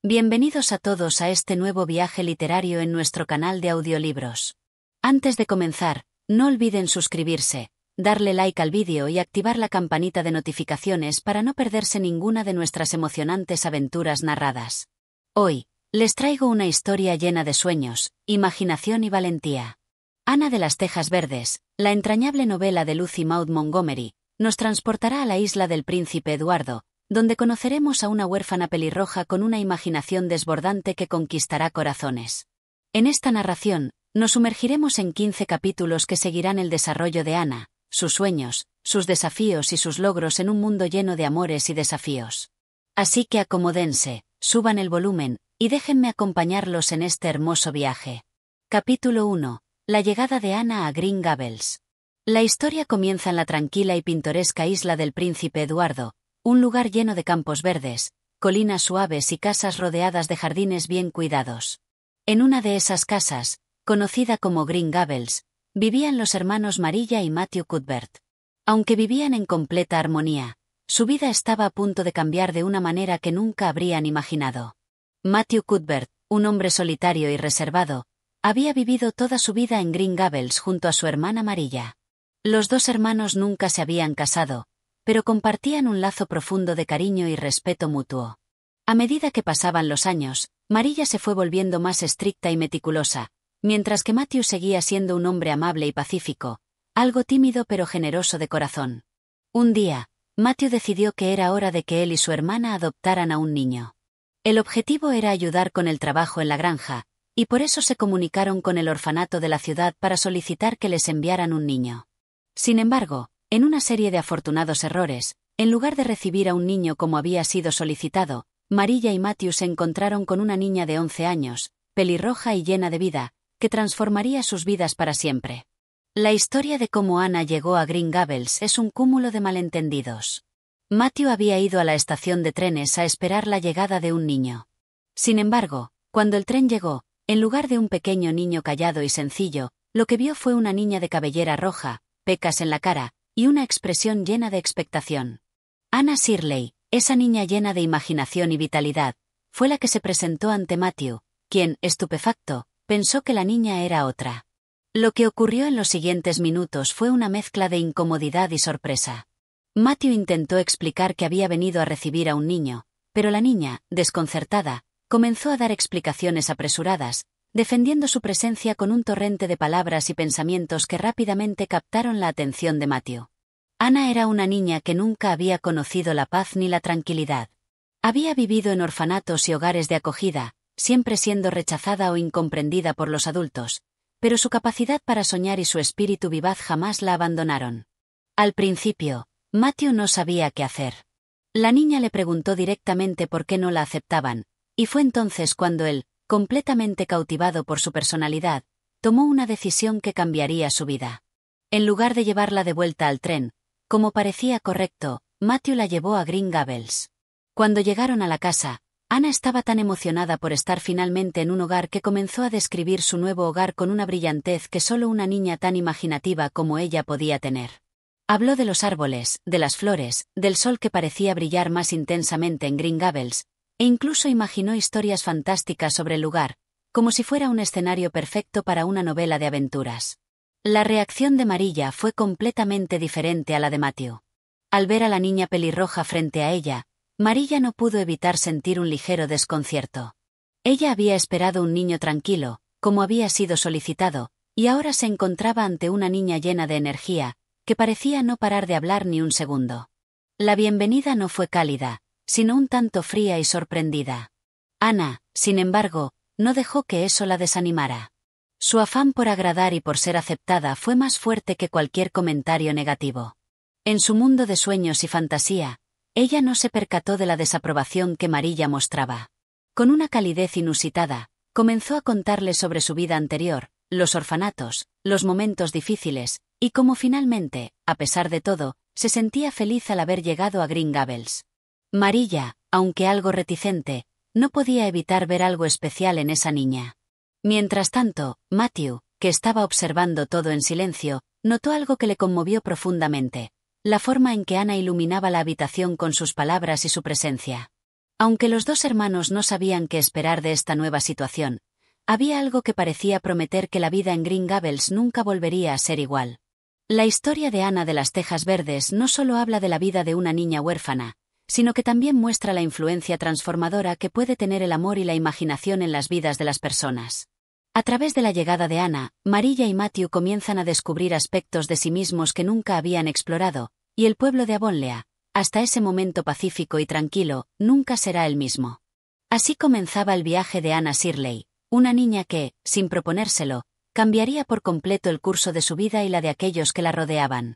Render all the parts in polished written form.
Bienvenidos a todos a este nuevo viaje literario en nuestro canal de audiolibros. Antes de comenzar, no olviden suscribirse, darle like al vídeo y activar la campanita de notificaciones para no perderse ninguna de nuestras emocionantes aventuras narradas. Hoy, les traigo una historia llena de sueños, imaginación y valentía. Ana de las Tejas Verdes, la entrañable novela de Lucy Maud Montgomery, nos transportará a la isla del Príncipe Eduardo, donde conoceremos a una huérfana pelirroja con una imaginación desbordante que conquistará corazones. En esta narración, nos sumergiremos en 15 capítulos que seguirán el desarrollo de Ana, sus sueños, sus desafíos y sus logros en un mundo lleno de amores y desafíos. Así que acomódense, suban el volumen, y déjenme acompañarlos en este hermoso viaje. Capítulo 1. La llegada de Ana a Green Gables. La historia comienza en la tranquila y pintoresca isla del Príncipe Eduardo, un lugar lleno de campos verdes, colinas suaves y casas rodeadas de jardines bien cuidados. En una de esas casas, conocida como Green Gables, vivían los hermanos Marilla y Matthew Cuthbert. Aunque vivían en completa armonía, su vida estaba a punto de cambiar de una manera que nunca habrían imaginado. Matthew Cuthbert, un hombre solitario y reservado, había vivido toda su vida en Green Gables junto a su hermana Marilla. Los dos hermanos nunca se habían casado, pero compartían un lazo profundo de cariño y respeto mutuo. A medida que pasaban los años, Marilla se fue volviendo más estricta y meticulosa, mientras que Matthew seguía siendo un hombre amable y pacífico, algo tímido pero generoso de corazón. Un día, Matthew decidió que era hora de que él y su hermana adoptaran a un niño. El objetivo era ayudar con el trabajo en la granja, y por eso se comunicaron con el orfanato de la ciudad para solicitar que les enviaran un niño. Sin embargo, en una serie de afortunados errores, en lugar de recibir a un niño como había sido solicitado, Marilla y Matthew se encontraron con una niña de 11 años, pelirroja y llena de vida, que transformaría sus vidas para siempre. La historia de cómo Ana llegó a Green Gables es un cúmulo de malentendidos. Matthew había ido a la estación de trenes a esperar la llegada de un niño. Sin embargo, cuando el tren llegó, en lugar de un pequeño niño callado y sencillo, lo que vio fue una niña de cabellera roja, pecas en la cara, y una expresión llena de expectación. Anna Shirley, esa niña llena de imaginación y vitalidad, fue la que se presentó ante Matthew, quien, estupefacto, pensó que la niña era otra. Lo que ocurrió en los siguientes minutos fue una mezcla de incomodidad y sorpresa. Matthew intentó explicar que había venido a recibir a un niño, pero la niña, desconcertada, comenzó a dar explicaciones apresuradas, defendiendo su presencia con un torrente de palabras y pensamientos que rápidamente captaron la atención de Matthew. Ana era una niña que nunca había conocido la paz ni la tranquilidad. Había vivido en orfanatos y hogares de acogida, siempre siendo rechazada o incomprendida por los adultos, pero su capacidad para soñar y su espíritu vivaz jamás la abandonaron. Al principio, Matthew no sabía qué hacer. La niña le preguntó directamente por qué no la aceptaban, y fue entonces cuando él, completamente cautivado por su personalidad, tomó una decisión que cambiaría su vida. En lugar de llevarla de vuelta al tren, como parecía correcto, Matthew la llevó a Green Gables. Cuando llegaron a la casa, Ana estaba tan emocionada por estar finalmente en un hogar que comenzó a describir su nuevo hogar con una brillantez que solo una niña tan imaginativa como ella podía tener. Habló de los árboles, de las flores, del sol que parecía brillar más intensamente en Green Gables, e incluso imaginó historias fantásticas sobre el lugar, como si fuera un escenario perfecto para una novela de aventuras. La reacción de Marilla fue completamente diferente a la de Matthew. Al ver a la niña pelirroja frente a ella, Marilla no pudo evitar sentir un ligero desconcierto. Ella había esperado un niño tranquilo, como había sido solicitado, y ahora se encontraba ante una niña llena de energía, que parecía no parar de hablar ni un segundo. La bienvenida no fue cálida, sino un tanto fría y sorprendida. Ana, sin embargo, no dejó que eso la desanimara. Su afán por agradar y por ser aceptada fue más fuerte que cualquier comentario negativo. En su mundo de sueños y fantasía, ella no se percató de la desaprobación que Marilla mostraba. Con una calidez inusitada, comenzó a contarle sobre su vida anterior, los orfanatos, los momentos difíciles, y cómo finalmente, a pesar de todo, se sentía feliz al haber llegado a Green Gables. Marilla, aunque algo reticente, no podía evitar ver algo especial en esa niña. Mientras tanto, Matthew, que estaba observando todo en silencio, notó algo que le conmovió profundamente: la forma en que Ana iluminaba la habitación con sus palabras y su presencia. Aunque los dos hermanos no sabían qué esperar de esta nueva situación, había algo que parecía prometer que la vida en Green Gables nunca volvería a ser igual. La historia de Ana de las Tejas Verdes no solo habla de la vida de una niña huérfana, sino que también muestra la influencia transformadora que puede tener el amor y la imaginación en las vidas de las personas. A través de la llegada de Ana, Marilla y Matthew comienzan a descubrir aspectos de sí mismos que nunca habían explorado, y el pueblo de Avonlea, hasta ese momento pacífico y tranquilo, nunca será el mismo. Así comenzaba el viaje de Ana Shirley, una niña que, sin proponérselo, cambiaría por completo el curso de su vida y la de aquellos que la rodeaban.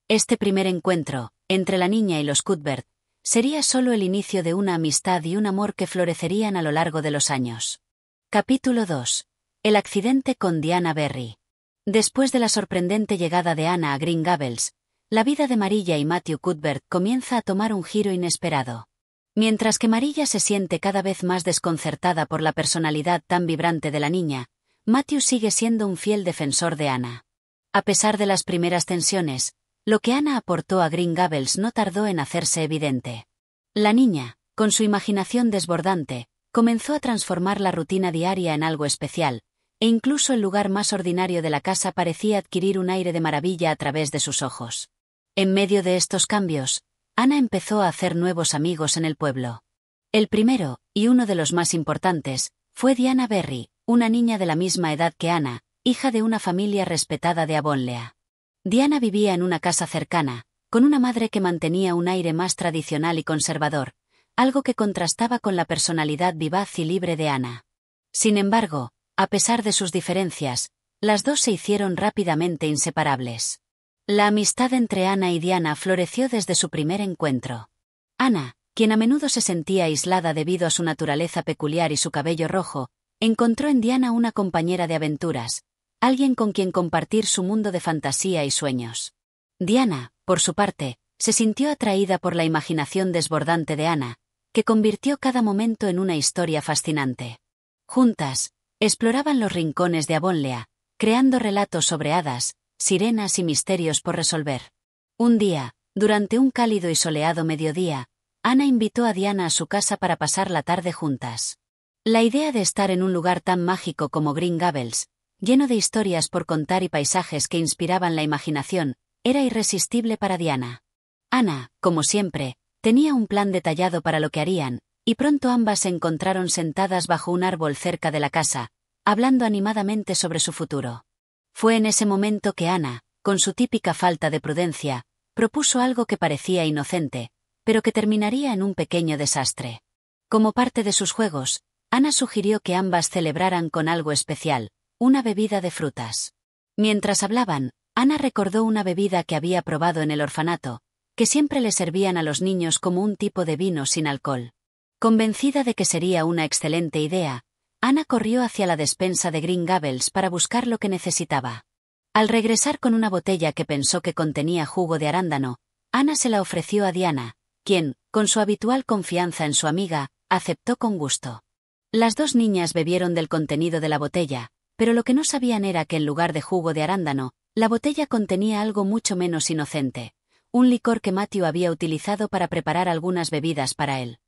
Este primer encuentro, entre la niña y los Cuthbert, sería solo el inicio de una amistad y un amor que florecerían a lo largo de los años. Capítulo 2. El accidente con Diana Berry. Después de la sorprendente llegada de Ana a Green Gables, la vida de Marilla y Matthew Cuthbert comienza a tomar un giro inesperado. Mientras que Marilla se siente cada vez más desconcertada por la personalidad tan vibrante de la niña, Matthew sigue siendo un fiel defensor de Ana. A pesar de las primeras tensiones, lo que Ana aportó a Green Gables no tardó en hacerse evidente. La niña, con su imaginación desbordante, comenzó a transformar la rutina diaria en algo especial, e incluso el lugar más ordinario de la casa parecía adquirir un aire de maravilla a través de sus ojos. En medio de estos cambios, Ana empezó a hacer nuevos amigos en el pueblo. El primero, y uno de los más importantes, fue Diana Berry, una niña de la misma edad que Ana, hija de una familia respetada de Avonlea. Diana vivía en una casa cercana, con una madre que mantenía un aire más tradicional y conservador, algo que contrastaba con la personalidad vivaz y libre de Ana. Sin embargo, a pesar de sus diferencias, las dos se hicieron rápidamente inseparables. La amistad entre Ana y Diana floreció desde su primer encuentro. Ana, quien a menudo se sentía aislada debido a su naturaleza peculiar y su cabello rojo, encontró en Diana una compañera de aventuras, alguien con quien compartir su mundo de fantasía y sueños. Diana, por su parte, se sintió atraída por la imaginación desbordante de Ana, que convirtió cada momento en una historia fascinante. Juntas, exploraban los rincones de Avonlea, creando relatos sobre hadas, sirenas y misterios por resolver. Un día, durante un cálido y soleado mediodía, Ana invitó a Diana a su casa para pasar la tarde juntas. La idea de estar en un lugar tan mágico como Green Gables, lleno de historias por contar y paisajes que inspiraban la imaginación, era irresistible para Diana. Ana, como siempre, tenía un plan detallado para lo que harían, y pronto ambas se encontraron sentadas bajo un árbol cerca de la casa, hablando animadamente sobre su futuro. Fue en ese momento que Ana, con su típica falta de prudencia, propuso algo que parecía inocente, pero que terminaría en un pequeño desastre. Como parte de sus juegos, Ana sugirió que ambas celebraran con algo especial, una bebida de frutas. Mientras hablaban, Ana recordó una bebida que había probado en el orfanato, que siempre le servían a los niños como un tipo de vino sin alcohol. Convencida de que sería una excelente idea, Ana corrió hacia la despensa de Green Gables para buscar lo que necesitaba. Al regresar con una botella que pensó que contenía jugo de arándano, Ana se la ofreció a Diana, quien, con su habitual confianza en su amiga, aceptó con gusto. Las dos niñas bebieron del contenido de la botella, pero lo que no sabían era que en lugar de jugo de arándano, la botella contenía algo mucho menos inocente, un licor que Matthew había utilizado para preparar algunas bebidas para él.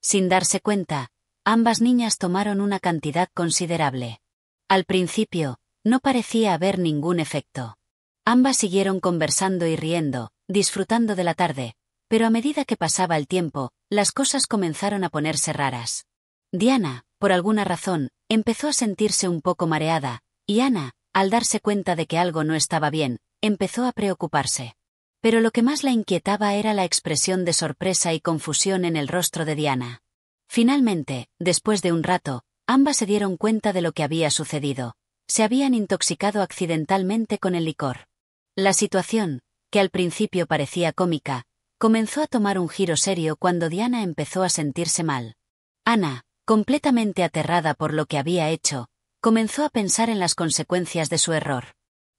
Sin darse cuenta, ambas niñas tomaron una cantidad considerable. Al principio, no parecía haber ningún efecto. Ambas siguieron conversando y riendo, disfrutando de la tarde, pero a medida que pasaba el tiempo, las cosas comenzaron a ponerse raras. Diana, por alguna razón, empezó a sentirse un poco mareada, y Ana, al darse cuenta de que algo no estaba bien, empezó a preocuparse. Pero lo que más la inquietaba era la expresión de sorpresa y confusión en el rostro de Diana. Finalmente, después de un rato, ambas se dieron cuenta de lo que había sucedido. Se habían intoxicado accidentalmente con el licor. La situación, que al principio parecía cómica, comenzó a tomar un giro serio cuando Diana empezó a sentirse mal. Ana, completamente aterrada por lo que había hecho, comenzó a pensar en las consecuencias de su error.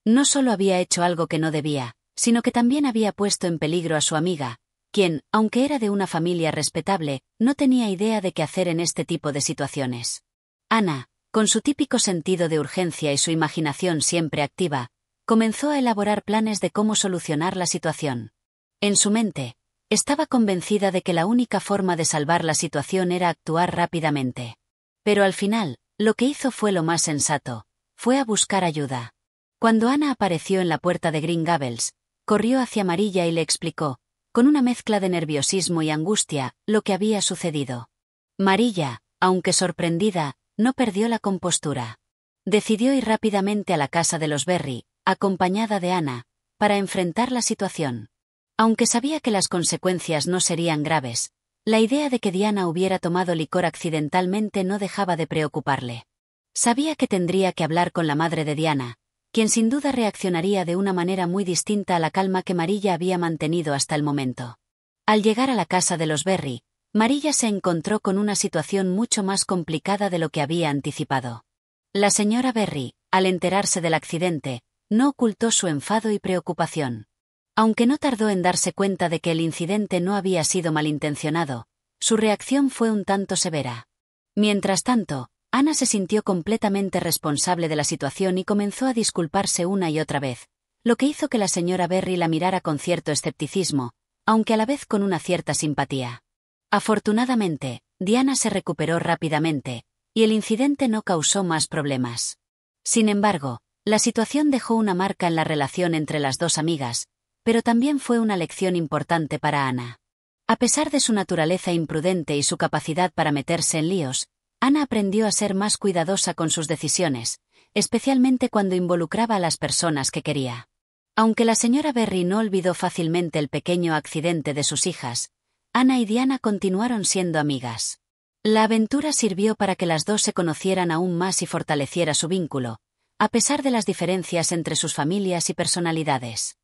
No solo había hecho algo que no debía, sino que también había puesto en peligro a su amiga, quien, aunque era de una familia respetable, no tenía idea de qué hacer en este tipo de situaciones. Ana, con su típico sentido de urgencia y su imaginación siempre activa, comenzó a elaborar planes de cómo solucionar la situación. En su mente, Estaba convencida de que la única forma de salvar la situación era actuar rápidamente. Pero al final, lo que hizo fue lo más sensato. Fue a buscar ayuda. Cuando Anna apareció en la puerta de Green Gables, corrió hacia Marilla y le explicó, con una mezcla de nerviosismo y angustia, lo que había sucedido. Marilla, aunque sorprendida, no perdió la compostura. Decidió ir rápidamente a la casa de los Berry, acompañada de Anna, para enfrentar la situación. Aunque sabía que las consecuencias no serían graves, la idea de que Diana hubiera tomado licor accidentalmente no dejaba de preocuparle. Sabía que tendría que hablar con la madre de Diana, quien sin duda reaccionaría de una manera muy distinta a la calma que Marilla había mantenido hasta el momento. Al llegar a la casa de los Berry, Marilla se encontró con una situación mucho más complicada de lo que había anticipado. La señora Berry, al enterarse del accidente, no ocultó su enfado y preocupación. Aunque no tardó en darse cuenta de que el incidente no había sido malintencionado, su reacción fue un tanto severa. Mientras tanto, Anna se sintió completamente responsable de la situación y comenzó a disculparse una y otra vez, lo que hizo que la señora Berry la mirara con cierto escepticismo, aunque a la vez con una cierta simpatía. Afortunadamente, Diana se recuperó rápidamente, y el incidente no causó más problemas. Sin embargo, la situación dejó una marca en la relación entre las dos amigas, pero también fue una lección importante para Anna. A pesar de su naturaleza imprudente y su capacidad para meterse en líos, Anna aprendió a ser más cuidadosa con sus decisiones, especialmente cuando involucraba a las personas que quería. Aunque la señora Berry no olvidó fácilmente el pequeño accidente de sus hijas, Anna y Diana continuaron siendo amigas. La aventura sirvió para que las dos se conocieran aún más y fortaleciera su vínculo, a pesar de las diferencias entre sus familias y personalidades.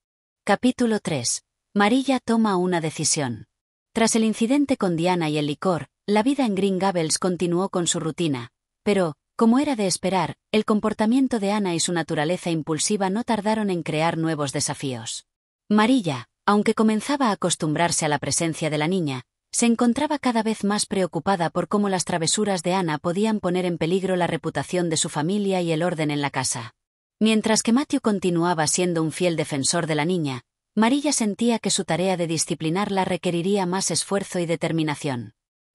Capítulo 3. Marilla toma una decisión. Tras el incidente con Diana y el licor, la vida en Green Gables continuó con su rutina, pero, como era de esperar, el comportamiento de Anna y su naturaleza impulsiva no tardaron en crear nuevos desafíos. Marilla, aunque comenzaba a acostumbrarse a la presencia de la niña, se encontraba cada vez más preocupada por cómo las travesuras de Anna podían poner en peligro la reputación de su familia y el orden en la casa. Mientras que Matthew continuaba siendo un fiel defensor de la niña, Marilla sentía que su tarea de disciplinarla requeriría más esfuerzo y determinación.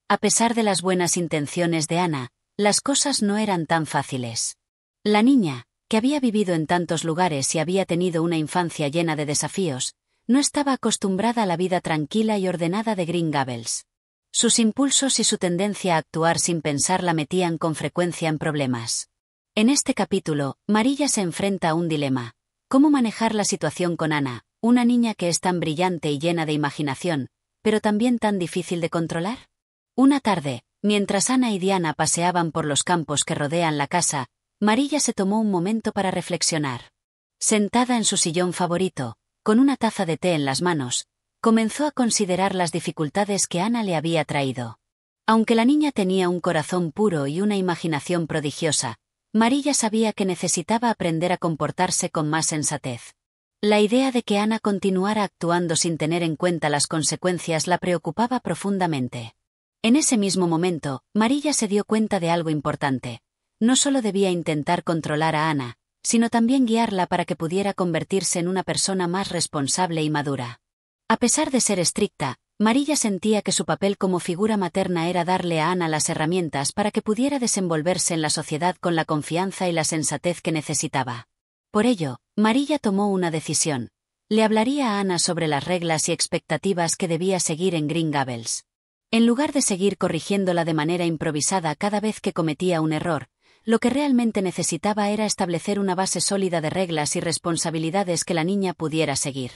A pesar de las buenas intenciones de Anna, las cosas no eran tan fáciles. La niña, que había vivido en tantos lugares y había tenido una infancia llena de desafíos, no estaba acostumbrada a la vida tranquila y ordenada de Green Gables. Sus impulsos y su tendencia a actuar sin pensar la metían con frecuencia en problemas. En este capítulo, Marilla se enfrenta a un dilema: ¿cómo manejar la situación con Anna, una niña que es tan brillante y llena de imaginación, pero también tan difícil de controlar? Una tarde, mientras Anna y Diana paseaban por los campos que rodean la casa, Marilla se tomó un momento para reflexionar. Sentada en su sillón favorito, con una taza de té en las manos, comenzó a considerar las dificultades que Anna le había traído. Aunque la niña tenía un corazón puro y una imaginación prodigiosa, Marilla sabía que necesitaba aprender a comportarse con más sensatez. La idea de que Anna continuara actuando sin tener en cuenta las consecuencias la preocupaba profundamente. En ese mismo momento, Marilla se dio cuenta de algo importante. No solo debía intentar controlar a Anna, sino también guiarla para que pudiera convertirse en una persona más responsable y madura. A pesar de ser estricta, Marilla sentía que su papel como figura materna era darle a Anna las herramientas para que pudiera desenvolverse en la sociedad con la confianza y la sensatez que necesitaba. Por ello, Marilla tomó una decisión. Le hablaría a Anna sobre las reglas y expectativas que debía seguir en Green Gables. En lugar de seguir corrigiéndola de manera improvisada cada vez que cometía un error, lo que realmente necesitaba era establecer una base sólida de reglas y responsabilidades que la niña pudiera seguir.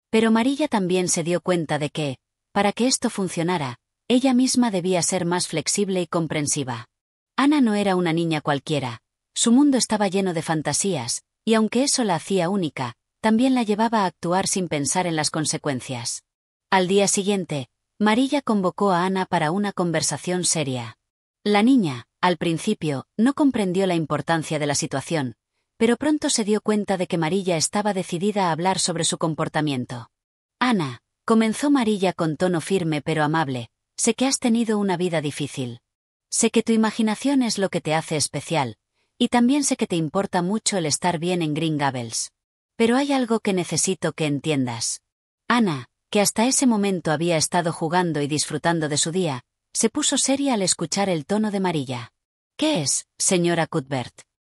Pero Marilla también se dio cuenta de que, para que esto funcionara, ella misma debía ser más flexible y comprensiva. Anna no era una niña cualquiera. Su mundo estaba lleno de fantasías, y aunque eso la hacía única, también la llevaba a actuar sin pensar en las consecuencias. Al día siguiente, Marilla convocó a Anna para una conversación seria. La niña, al principio, no comprendió la importancia de la situación, pero pronto se dio cuenta de que Marilla estaba decidida a hablar sobre su comportamiento. Anna, comenzó Marilla con tono firme pero amable, sé que has tenido una vida difícil. Sé que tu imaginación es lo que te hace especial, y también sé que te importa mucho el estar bien en Green Gables. Pero hay algo que necesito que entiendas. Anna, que hasta ese momento había estado jugando y disfrutando de su día, se puso seria al escuchar el tono de Marilla. «¿Qué es, señora Cuthbert?»,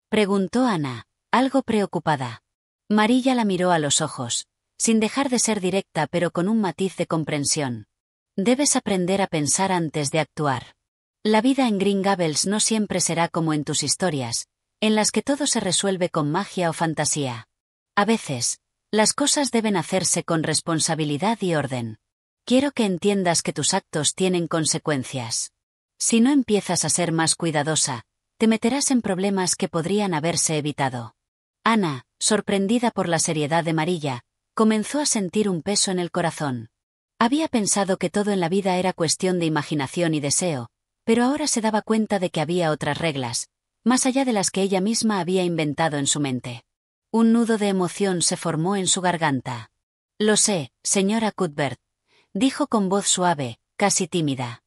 preguntó Ana, algo preocupada. Marilla la miró a los ojos, sin dejar de ser directa pero con un matiz de comprensión. «Debes aprender a pensar antes de actuar. La vida en Green Gables no siempre será como en tus historias, en las que todo se resuelve con magia o fantasía. A veces, las cosas deben hacerse con responsabilidad y orden. Quiero que entiendas que tus actos tienen consecuencias. Si no empiezas a ser más cuidadosa, te meterás en problemas que podrían haberse evitado». Ana, sorprendida por la seriedad de Marilla, comenzó a sentir un peso en el corazón. Había pensado que todo en la vida era cuestión de imaginación y deseo, pero ahora se daba cuenta de que había otras reglas, más allá de las que ella misma había inventado en su mente. Un nudo de emoción se formó en su garganta. «Lo sé, señora Cuthbert», dijo con voz suave, casi tímida.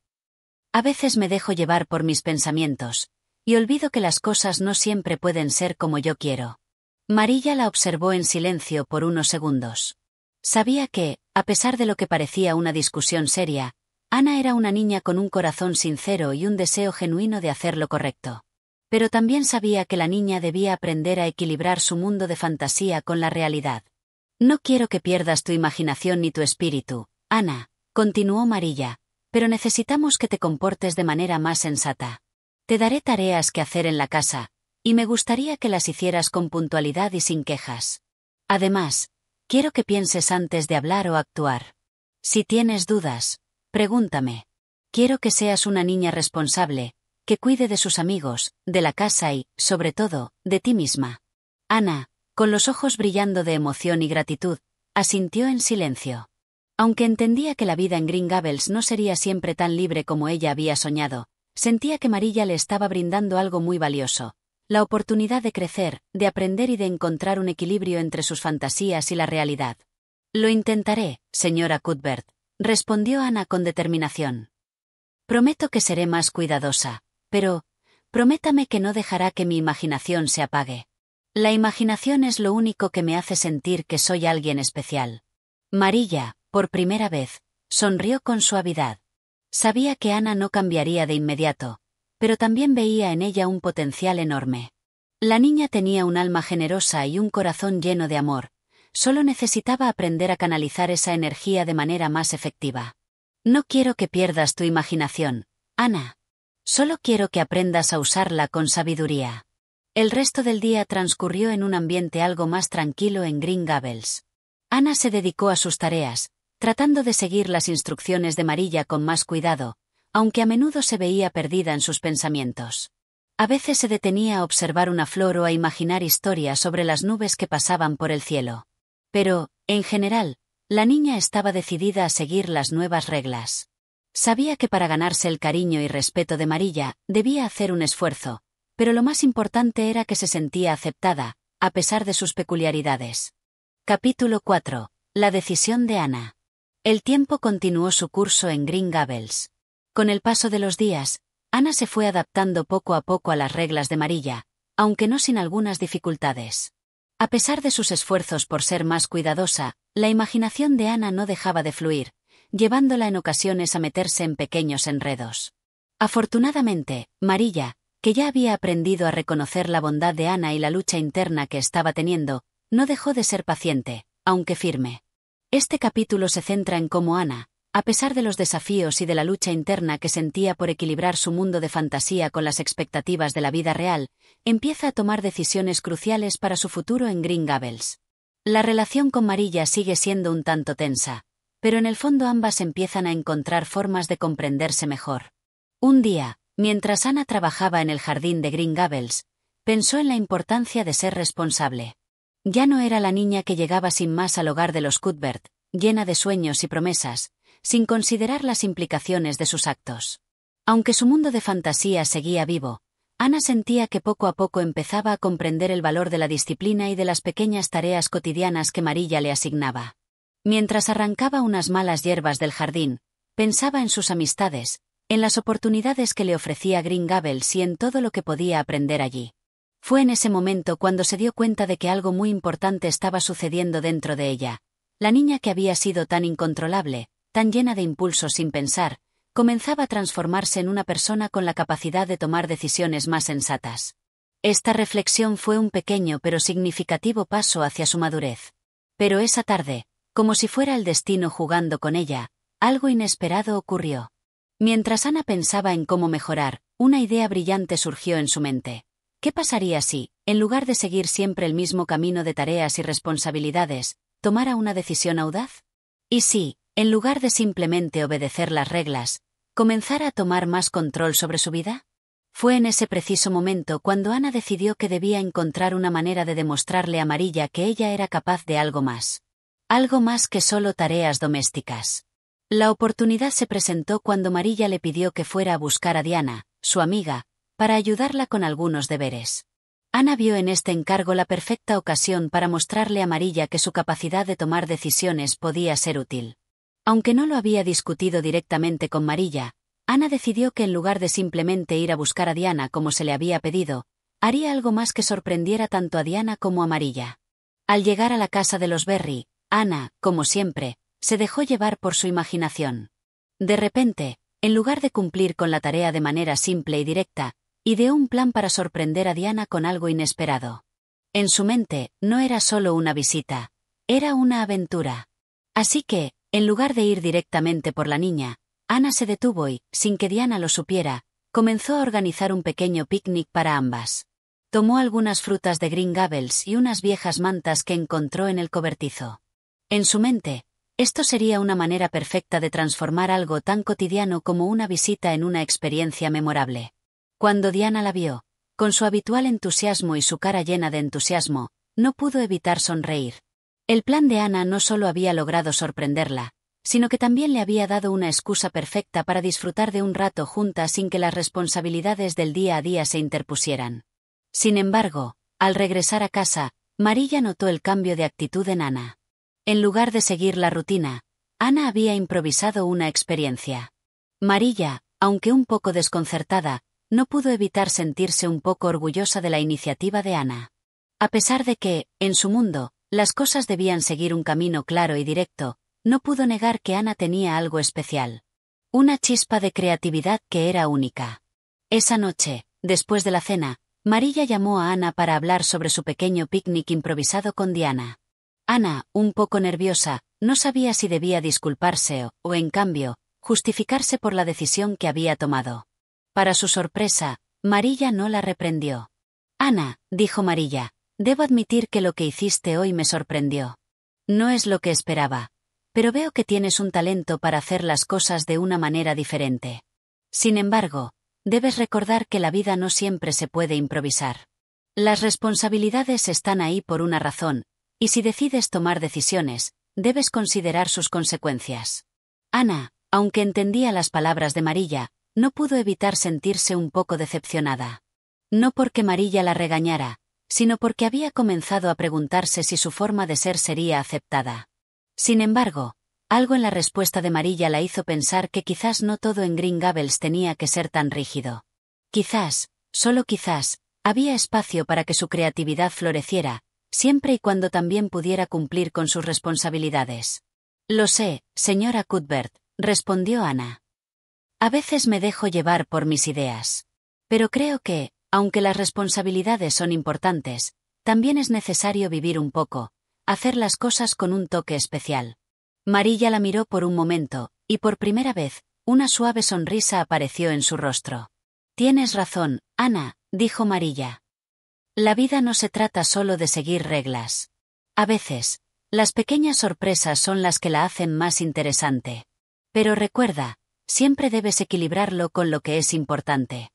«A veces me dejo llevar por mis pensamientos, y olvido que las cosas no siempre pueden ser como yo quiero». Marilla la observó en silencio por unos segundos. Sabía que, a pesar de lo que parecía una discusión seria, Ana era una niña con un corazón sincero y un deseo genuino de hacer lo correcto. Pero también sabía que la niña debía aprender a equilibrar su mundo de fantasía con la realidad. «No quiero que pierdas tu imaginación ni tu espíritu, Ana», continuó Marilla, «pero necesitamos que te comportes de manera más sensata. Te daré tareas que hacer en la casa, y me gustaría que las hicieras con puntualidad y sin quejas. Además, quiero que pienses antes de hablar o actuar. Si tienes dudas, pregúntame. Quiero que seas una niña responsable, que cuide de sus amigos, de la casa y, sobre todo, de ti misma». Ana, con los ojos brillando de emoción y gratitud, asintió en silencio. Aunque entendía que la vida en Green Gables no sería siempre tan libre como ella había soñado, sentía que Marilla le estaba brindando algo muy valioso: la oportunidad de crecer, de aprender y de encontrar un equilibrio entre sus fantasías y la realidad. «Lo intentaré, señora Cuthbert», respondió Ana con determinación. «Prometo que seré más cuidadosa, pero, prométame que no dejará que mi imaginación se apague. La imaginación es lo único que me hace sentir que soy alguien especial». Marilla, por primera vez, sonrió con suavidad. Sabía que Ana no cambiaría de inmediato, pero también veía en ella un potencial enorme. La niña tenía un alma generosa y un corazón lleno de amor, solo necesitaba aprender a canalizar esa energía de manera más efectiva. «No quiero que pierdas tu imaginación, Ana. Solo quiero que aprendas a usarla con sabiduría». El resto del día transcurrió en un ambiente algo más tranquilo en Green Gables. Ana se dedicó a sus tareas, tratando de seguir las instrucciones de Marilla con más cuidado, aunque a menudo se veía perdida en sus pensamientos. A veces se detenía a observar una flor o a imaginar historias sobre las nubes que pasaban por el cielo. Pero, en general, la niña estaba decidida a seguir las nuevas reglas. Sabía que para ganarse el cariño y respeto de Marilla, debía hacer un esfuerzo, pero lo más importante era que se sentía aceptada, a pesar de sus peculiaridades. Capítulo 4. La decisión de Ana. El tiempo continuó su curso en Green Gables. Con el paso de los días, Ana se fue adaptando poco a poco a las reglas de Marilla, aunque no sin algunas dificultades. A pesar de sus esfuerzos por ser más cuidadosa, la imaginación de Ana no dejaba de fluir, llevándola en ocasiones a meterse en pequeños enredos. Afortunadamente, Marilla, que ya había aprendido a reconocer la bondad de Ana y la lucha interna que estaba teniendo, no dejó de ser paciente, aunque firme. Este capítulo se centra en cómo Ana, a pesar de los desafíos y de la lucha interna que sentía por equilibrar su mundo de fantasía con las expectativas de la vida real, empieza a tomar decisiones cruciales para su futuro en Green Gables. La relación con Marilla sigue siendo un tanto tensa, pero en el fondo ambas empiezan a encontrar formas de comprenderse mejor. Un día, mientras Ana trabajaba en el jardín de Green Gables, pensó en la importancia de ser responsable. Ya no era la niña que llegaba sin más al hogar de los Cuthbert, llena de sueños y promesas, sin considerar las implicaciones de sus actos. Aunque su mundo de fantasía seguía vivo, Ana sentía que poco a poco empezaba a comprender el valor de la disciplina y de las pequeñas tareas cotidianas que Marilla le asignaba. Mientras arrancaba unas malas hierbas del jardín, pensaba en sus amistades, en las oportunidades que le ofrecía Green Gables y en todo lo que podía aprender allí. Fue en ese momento cuando se dio cuenta de que algo muy importante estaba sucediendo dentro de ella. La niña que había sido tan incontrolable, tan llena de impulsos sin pensar, comenzaba a transformarse en una persona con la capacidad de tomar decisiones más sensatas. Esta reflexión fue un pequeño pero significativo paso hacia su madurez. Pero esa tarde, como si fuera el destino jugando con ella, algo inesperado ocurrió. Mientras Ana pensaba en cómo mejorar, una idea brillante surgió en su mente. ¿Qué pasaría si, en lugar de seguir siempre el mismo camino de tareas y responsabilidades, tomara una decisión audaz? ¿Y si, en lugar de simplemente obedecer las reglas, comenzara a tomar más control sobre su vida? Fue en ese preciso momento cuando Ana decidió que debía encontrar una manera de demostrarle a Marilla que ella era capaz de algo más. Algo más que solo tareas domésticas. La oportunidad se presentó cuando Marilla le pidió que fuera a buscar a Diana, su amiga, para ayudarla con algunos deberes. Ana vio en este encargo la perfecta ocasión para mostrarle a Marilla que su capacidad de tomar decisiones podía ser útil. Aunque no lo había discutido directamente con Marilla, Ana decidió que en lugar de simplemente ir a buscar a Diana como se le había pedido, haría algo más que sorprendiera tanto a Diana como a Marilla. Al llegar a la casa de los Berry, Ana, como siempre, se dejó llevar por su imaginación. De repente, en lugar de cumplir con la tarea de manera simple y directa, ideó un plan para sorprender a Diana con algo inesperado. En su mente, no era solo una visita, era una aventura. Así que, en lugar de ir directamente por la niña, Ana se detuvo y, sin que Diana lo supiera, comenzó a organizar un pequeño picnic para ambas. Tomó algunas frutas de Green Gables y unas viejas mantas que encontró en el cobertizo. En su mente, esto sería una manera perfecta de transformar algo tan cotidiano como una visita en una experiencia memorable. Cuando Diana la vio, con su habitual entusiasmo y su cara llena de entusiasmo, no pudo evitar sonreír. El plan de Ana no solo había logrado sorprenderla, sino que también le había dado una excusa perfecta para disfrutar de un rato juntas sin que las responsabilidades del día a día se interpusieran. Sin embargo, al regresar a casa, Marilla notó el cambio de actitud en Ana. En lugar de seguir la rutina, Ana había improvisado una experiencia. Marilla, aunque un poco desconcertada, no pudo evitar sentirse un poco orgullosa de la iniciativa de Ana. A pesar de que, en su mundo, las cosas debían seguir un camino claro y directo, no pudo negar que Ana tenía algo especial. Una chispa de creatividad que era única. Esa noche, después de la cena, Marilla llamó a Ana para hablar sobre su pequeño picnic improvisado con Diana. Ana, un poco nerviosa, no sabía si debía disculparse o, en cambio, justificarse por la decisión que había tomado. Para su sorpresa, Marilla no la reprendió. Ana, dijo Marilla, debo admitir que lo que hiciste hoy me sorprendió. No es lo que esperaba, pero veo que tienes un talento para hacer las cosas de una manera diferente. Sin embargo, debes recordar que la vida no siempre se puede improvisar. Las responsabilidades están ahí por una razón, y si decides tomar decisiones, debes considerar sus consecuencias. Ana, aunque entendía las palabras de Marilla, no pudo evitar sentirse un poco decepcionada. No porque Marilla la regañara, sino porque había comenzado a preguntarse si su forma de ser sería aceptada. Sin embargo, algo en la respuesta de Marilla la hizo pensar que quizás no todo en Green Gables tenía que ser tan rígido. Quizás, solo quizás, había espacio para que su creatividad floreciera, siempre y cuando también pudiera cumplir con sus responsabilidades. Lo sé, señora Cuthbert, respondió Ana. A veces me dejo llevar por mis ideas. Pero creo que, aunque las responsabilidades son importantes, también es necesario vivir un poco, hacer las cosas con un toque especial. Marilla la miró por un momento, y por primera vez, una suave sonrisa apareció en su rostro. Tienes razón, Ana, dijo Marilla. La vida no se trata solo de seguir reglas. A veces, las pequeñas sorpresas son las que la hacen más interesante. Pero recuerda, siempre debes equilibrarlo con lo que es importante.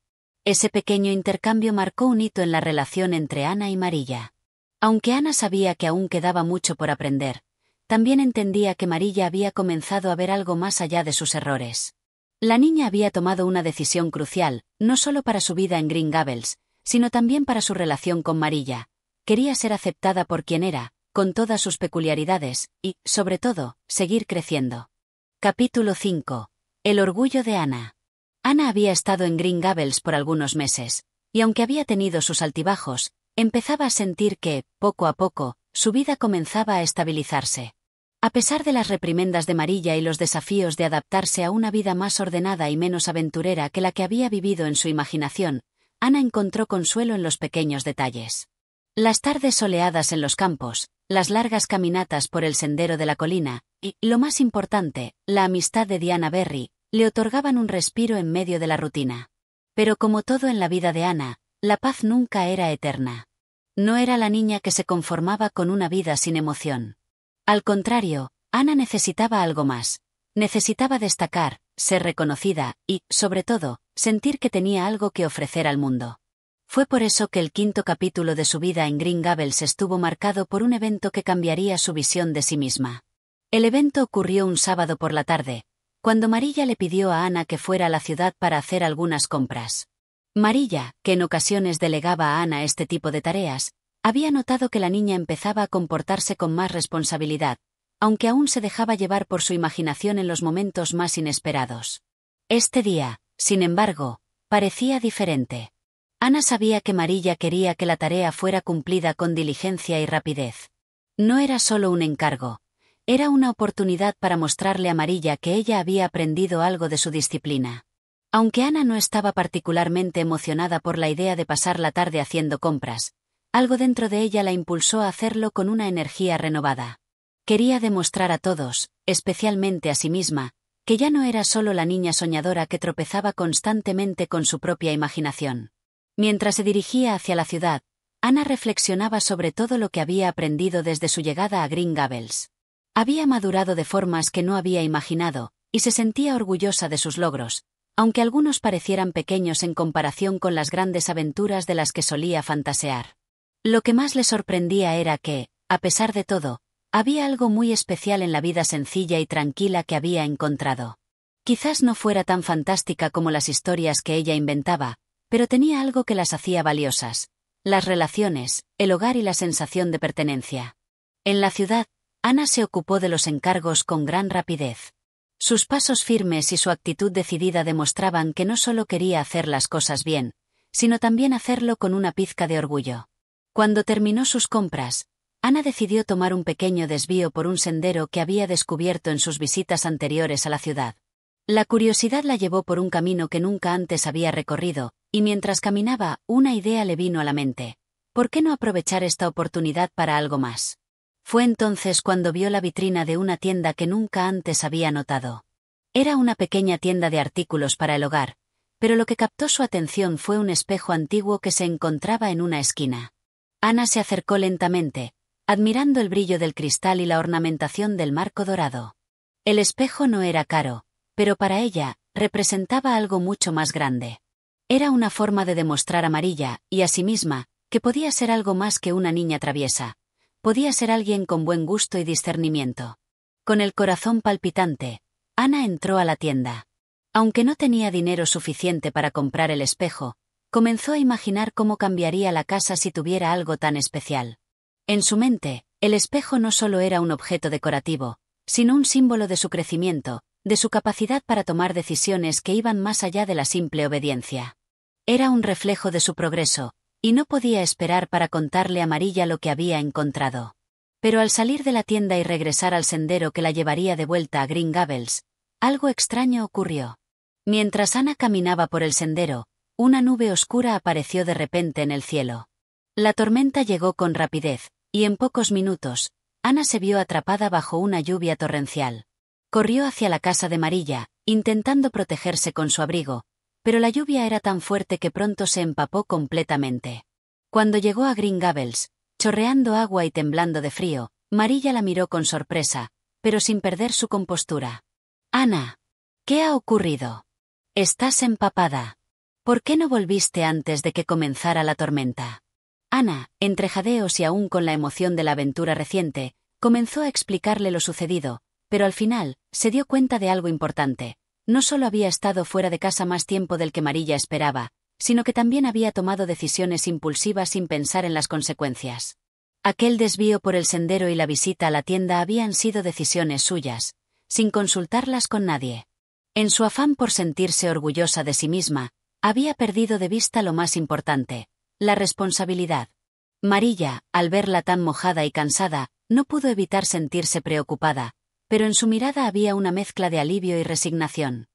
Ese pequeño intercambio marcó un hito en la relación entre Ana y Marilla. Aunque Ana sabía que aún quedaba mucho por aprender, también entendía que Marilla había comenzado a ver algo más allá de sus errores. La niña había tomado una decisión crucial, no solo para su vida en Green Gables, sino también para su relación con Marilla. Quería ser aceptada por quien era, con todas sus peculiaridades, y, sobre todo, seguir creciendo. Capítulo 5. El orgullo de Ana. Ana había estado en Green Gables por algunos meses, y aunque había tenido sus altibajos, empezaba a sentir que, poco a poco, su vida comenzaba a estabilizarse. A pesar de las reprimendas de Marilla y los desafíos de adaptarse a una vida más ordenada y menos aventurera que la que había vivido en su imaginación, Ana encontró consuelo en los pequeños detalles. Las tardes soleadas en los campos, las largas caminatas por el sendero de la colina, y, lo más importante, la amistad de Diana Berry, le otorgaban un respiro en medio de la rutina. Pero como todo en la vida de Ana, la paz nunca era eterna. No era la niña que se conformaba con una vida sin emoción. Al contrario, Ana necesitaba algo más. Necesitaba destacar, ser reconocida y, sobre todo, sentir que tenía algo que ofrecer al mundo. Fue por eso que el 5º capítulo de su vida en Green Gables estuvo marcado por un evento que cambiaría su visión de sí misma. El evento ocurrió un sábado por la tarde, cuando Marilla le pidió a Ana que fuera a la ciudad para hacer algunas compras. Marilla, que en ocasiones delegaba a Ana este tipo de tareas, había notado que la niña empezaba a comportarse con más responsabilidad, aunque aún se dejaba llevar por su imaginación en los momentos más inesperados. Este día, sin embargo, parecía diferente. Ana sabía que Marilla quería que la tarea fuera cumplida con diligencia y rapidez. No era solo un encargo, era una oportunidad para mostrarle a Marilla que ella había aprendido algo de su disciplina. Aunque Ana no estaba particularmente emocionada por la idea de pasar la tarde haciendo compras, algo dentro de ella la impulsó a hacerlo con una energía renovada. Quería demostrar a todos, especialmente a sí misma, que ya no era solo la niña soñadora que tropezaba constantemente con su propia imaginación. Mientras se dirigía hacia la ciudad, Ana reflexionaba sobre todo lo que había aprendido desde su llegada a Green Gables. Había madurado de formas que no había imaginado, y se sentía orgullosa de sus logros, aunque algunos parecieran pequeños en comparación con las grandes aventuras de las que solía fantasear. Lo que más le sorprendía era que, a pesar de todo, había algo muy especial en la vida sencilla y tranquila que había encontrado. Quizás no fuera tan fantástica como las historias que ella inventaba, pero tenía algo que las hacía valiosas: las relaciones, el hogar y la sensación de pertenencia. En la ciudad, Ana se ocupó de los encargos con gran rapidez. Sus pasos firmes y su actitud decidida demostraban que no solo quería hacer las cosas bien, sino también hacerlo con una pizca de orgullo. Cuando terminó sus compras, Ana decidió tomar un pequeño desvío por un sendero que había descubierto en sus visitas anteriores a la ciudad. La curiosidad la llevó por un camino que nunca antes había recorrido, y mientras caminaba, una idea le vino a la mente. ¿Por qué no aprovechar esta oportunidad para algo más? Fue entonces cuando vio la vitrina de una tienda que nunca antes había notado. Era una pequeña tienda de artículos para el hogar, pero lo que captó su atención fue un espejo antiguo que se encontraba en una esquina. Ana se acercó lentamente, admirando el brillo del cristal y la ornamentación del marco dorado. El espejo no era caro, pero para ella, representaba algo mucho más grande. Era una forma de demostrar a Marilla, y a sí misma, que podía ser algo más que una niña traviesa. Podía ser alguien con buen gusto y discernimiento. Con el corazón palpitante, Ana entró a la tienda. Aunque no tenía dinero suficiente para comprar el espejo, comenzó a imaginar cómo cambiaría la casa si tuviera algo tan especial. En su mente, el espejo no solo era un objeto decorativo, sino un símbolo de su crecimiento, de su capacidad para tomar decisiones que iban más allá de la simple obediencia. Era un reflejo de su progreso, y no podía esperar para contarle a Marilla lo que había encontrado. Pero al salir de la tienda y regresar al sendero que la llevaría de vuelta a Green Gables, algo extraño ocurrió. Mientras Ana caminaba por el sendero, una nube oscura apareció de repente en el cielo. La tormenta llegó con rapidez, y en pocos minutos, Ana se vio atrapada bajo una lluvia torrencial. Corrió hacia la casa de Marilla, intentando protegerse con su abrigo, pero la lluvia era tan fuerte que pronto se empapó completamente. Cuando llegó a Green Gables, chorreando agua y temblando de frío, Marilla la miró con sorpresa, pero sin perder su compostura. «Ana, ¿qué ha ocurrido? Estás empapada. ¿Por qué no volviste antes de que comenzara la tormenta?» Ana, entre jadeos y aún con la emoción de la aventura reciente, comenzó a explicarle lo sucedido, pero al final, se dio cuenta de algo importante. No solo había estado fuera de casa más tiempo del que Marilla esperaba, sino que también había tomado decisiones impulsivas sin pensar en las consecuencias. Aquel desvío por el sendero y la visita a la tienda habían sido decisiones suyas, sin consultarlas con nadie. En su afán por sentirse orgullosa de sí misma, había perdido de vista lo más importante: la responsabilidad. Marilla, al verla tan mojada y cansada, no pudo evitar sentirse preocupada, pero en su mirada había una mezcla de alivio y resignación.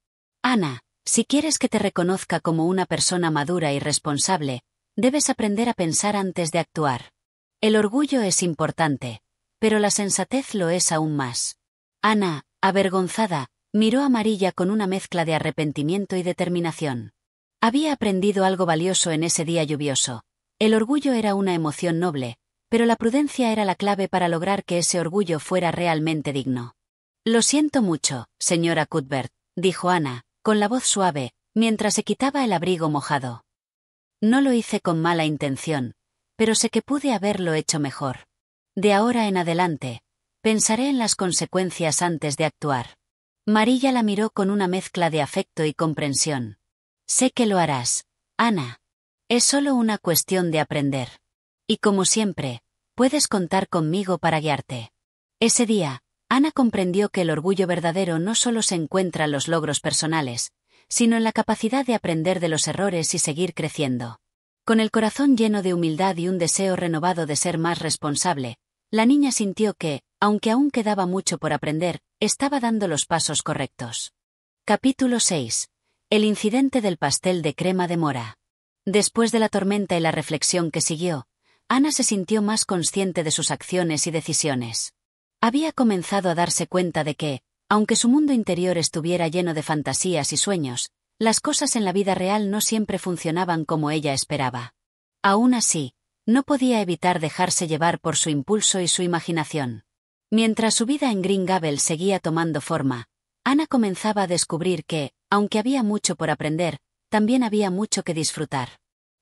Ana, si quieres que te reconozca como una persona madura y responsable, debes aprender a pensar antes de actuar. El orgullo es importante, pero la sensatez lo es aún más. Ana, avergonzada, miró a Marilla con una mezcla de arrepentimiento y determinación. Había aprendido algo valioso en ese día lluvioso. El orgullo era una emoción noble, pero la prudencia era la clave para lograr que ese orgullo fuera realmente digno. Lo siento mucho, señora Cuthbert, dijo Ana, con la voz suave, mientras se quitaba el abrigo mojado. No lo hice con mala intención, pero sé que pude haberlo hecho mejor. De ahora en adelante, pensaré en las consecuencias antes de actuar. Marilla la miró con una mezcla de afecto y comprensión. Sé que lo harás, Ana. Es solo una cuestión de aprender. Y como siempre, puedes contar conmigo para guiarte. Ese día, Ana comprendió que el orgullo verdadero no solo se encuentra en los logros personales, sino en la capacidad de aprender de los errores y seguir creciendo. Con el corazón lleno de humildad y un deseo renovado de ser más responsable, la niña sintió que, aunque aún quedaba mucho por aprender, estaba dando los pasos correctos. Capítulo 6. El incidente del pastel de crema de mora. Después de la tormenta y la reflexión que siguió, Ana se sintió más consciente de sus acciones y decisiones. Había comenzado a darse cuenta de que, aunque su mundo interior estuviera lleno de fantasías y sueños, las cosas en la vida real no siempre funcionaban como ella esperaba. Aún así, no podía evitar dejarse llevar por su impulso y su imaginación. Mientras su vida en Green Gables seguía tomando forma, Ana comenzaba a descubrir que, aunque había mucho por aprender, también había mucho que disfrutar.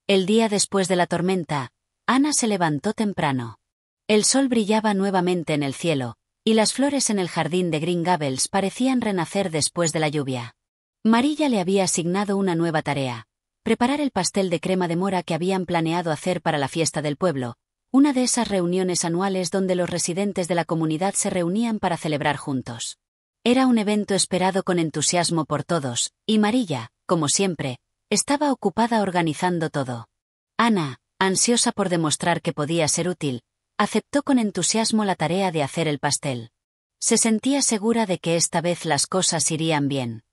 El día después de la tormenta, Ana se levantó temprano. El sol brillaba nuevamente en el cielo, y las flores en el jardín de Green Gables parecían renacer después de la lluvia. Marilla le había asignado una nueva tarea: preparar el pastel de crema de mora que habían planeado hacer para la fiesta del pueblo, una de esas reuniones anuales donde los residentes de la comunidad se reunían para celebrar juntos. Era un evento esperado con entusiasmo por todos, y Marilla, como siempre, estaba ocupada organizando todo. Ana, ansiosa por demostrar que podía ser útil, aceptó con entusiasmo la tarea de hacer el pastel. Se sentía segura de que esta vez las cosas irían bien.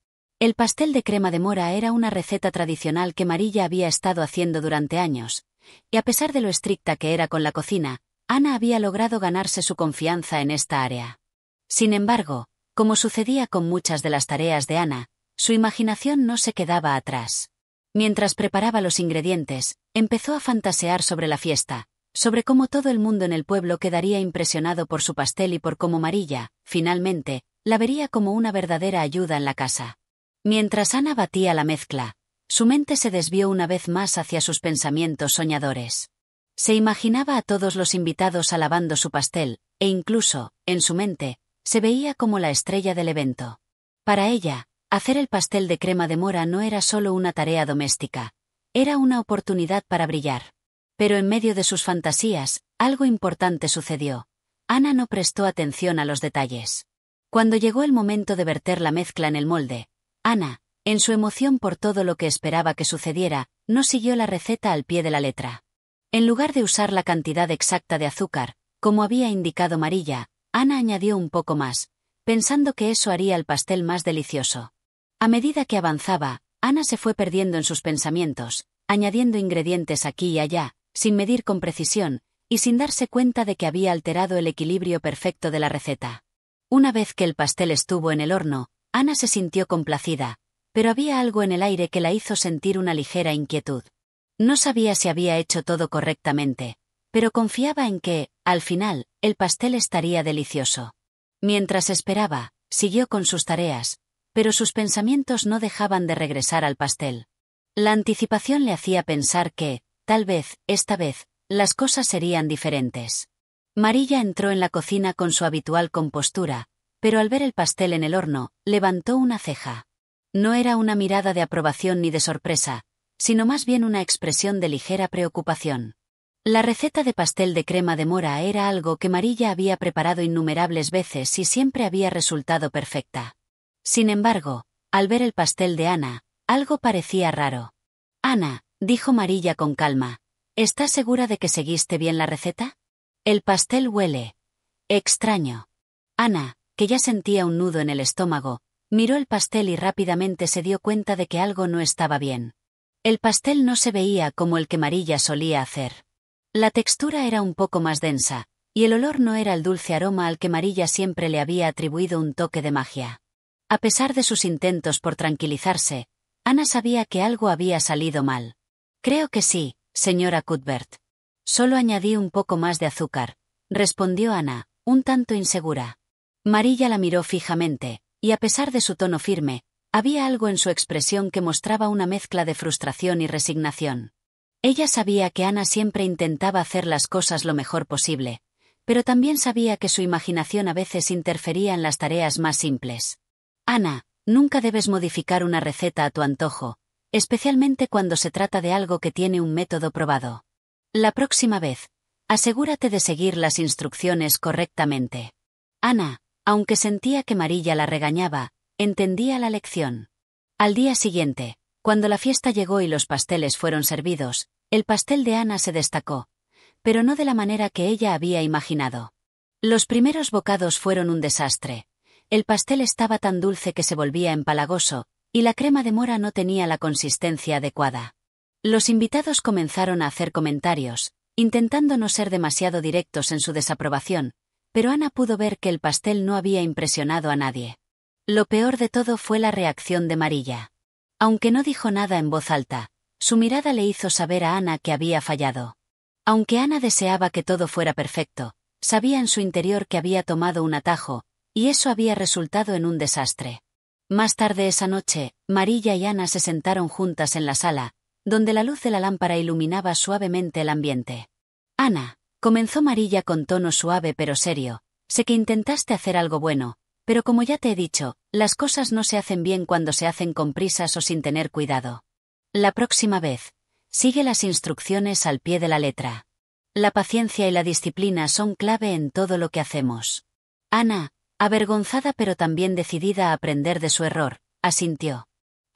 El pastel de crema de mora era una receta tradicional que Marilla había estado haciendo durante años, y a pesar de lo estricta que era con la cocina, Ana había logrado ganarse su confianza en esta área. Sin embargo, como sucedía con muchas de las tareas de Ana, su imaginación no se quedaba atrás. Mientras preparaba los ingredientes, empezó a fantasear sobre la fiesta, sobre cómo todo el mundo en el pueblo quedaría impresionado por su pastel y por cómo Marilla, finalmente, la vería como una verdadera ayuda en la casa. Mientras Ana batía la mezcla, su mente se desvió una vez más hacia sus pensamientos soñadores. Se imaginaba a todos los invitados alabando su pastel, e incluso, en su mente, se veía como la estrella del evento. Para ella, hacer el pastel de crema de mora no era solo una tarea doméstica, era una oportunidad para brillar. Pero en medio de sus fantasías, algo importante sucedió. Ana no prestó atención a los detalles. Cuando llegó el momento de verter la mezcla en el molde, Ana, en su emoción por todo lo que esperaba que sucediera, no siguió la receta al pie de la letra. En lugar de usar la cantidad exacta de azúcar, como había indicado Marilla, Ana añadió un poco más, pensando que eso haría el pastel más delicioso. A medida que avanzaba, Ana se fue perdiendo en sus pensamientos, añadiendo ingredientes aquí y allá, sin medir con precisión, y sin darse cuenta de que había alterado el equilibrio perfecto de la receta. Una vez que el pastel estuvo en el horno, Ana se sintió complacida, pero había algo en el aire que la hizo sentir una ligera inquietud. No sabía si había hecho todo correctamente, pero confiaba en que, al final, el pastel estaría delicioso. Mientras esperaba, siguió con sus tareas, pero sus pensamientos no dejaban de regresar al pastel. La anticipación le hacía pensar que, tal vez, esta vez, las cosas serían diferentes. Marilla entró en la cocina con su habitual compostura, pero al ver el pastel en el horno, levantó una ceja. No era una mirada de aprobación ni de sorpresa, sino más bien una expresión de ligera preocupación. La receta de pastel de crema de mora era algo que Marilla había preparado innumerables veces y siempre había resultado perfecta. Sin embargo, al ver el pastel de Ana, algo parecía raro. «Ana», dijo Marilla con calma, «¿estás segura de que seguiste bien la receta? El pastel huele. Extraño. Ana, que ya sentía un nudo en el estómago, miró el pastel y rápidamente se dio cuenta de que algo no estaba bien. El pastel no se veía como el que Marilla solía hacer. La textura era un poco más densa, y el olor no era el dulce aroma al que Marilla siempre le había atribuido un toque de magia. A pesar de sus intentos por tranquilizarse, Ana sabía que algo había salido mal. Creo que sí, señora Cuthbert. Solo añadí un poco más de azúcar, respondió Ana, un tanto insegura. Marilla la miró fijamente, y a pesar de su tono firme, había algo en su expresión que mostraba una mezcla de frustración y resignación. Ella sabía que Ana siempre intentaba hacer las cosas lo mejor posible, pero también sabía que su imaginación a veces interfería en las tareas más simples. Ana, nunca debes modificar una receta a tu antojo, especialmente cuando se trata de algo que tiene un método probado. La próxima vez, asegúrate de seguir las instrucciones correctamente. Ana, aunque sentía que Marilla la regañaba, entendía la lección. Al día siguiente, cuando la fiesta llegó y los pasteles fueron servidos, el pastel de Ana se destacó, pero no de la manera que ella había imaginado. Los primeros bocados fueron un desastre. El pastel estaba tan dulce que se volvía empalagoso, y la crema de mora no tenía la consistencia adecuada. Los invitados comenzaron a hacer comentarios, intentando no ser demasiado directos en su desaprobación, pero Ana pudo ver que el pastel no había impresionado a nadie. Lo peor de todo fue la reacción de Marilla. Aunque no dijo nada en voz alta, su mirada le hizo saber a Ana que había fallado. Aunque Ana deseaba que todo fuera perfecto, sabía en su interior que había tomado un atajo, y eso había resultado en un desastre. Más tarde esa noche, Marilla y Ana se sentaron juntas en la sala, donde la luz de la lámpara iluminaba suavemente el ambiente. Ana, comenzó Marilla con tono suave pero serio, sé que intentaste hacer algo bueno, pero como ya te he dicho, las cosas no se hacen bien cuando se hacen con prisas o sin tener cuidado. La próxima vez, sigue las instrucciones al pie de la letra. La paciencia y la disciplina son clave en todo lo que hacemos. Ana, avergonzada pero también decidida a aprender de su error, asintió.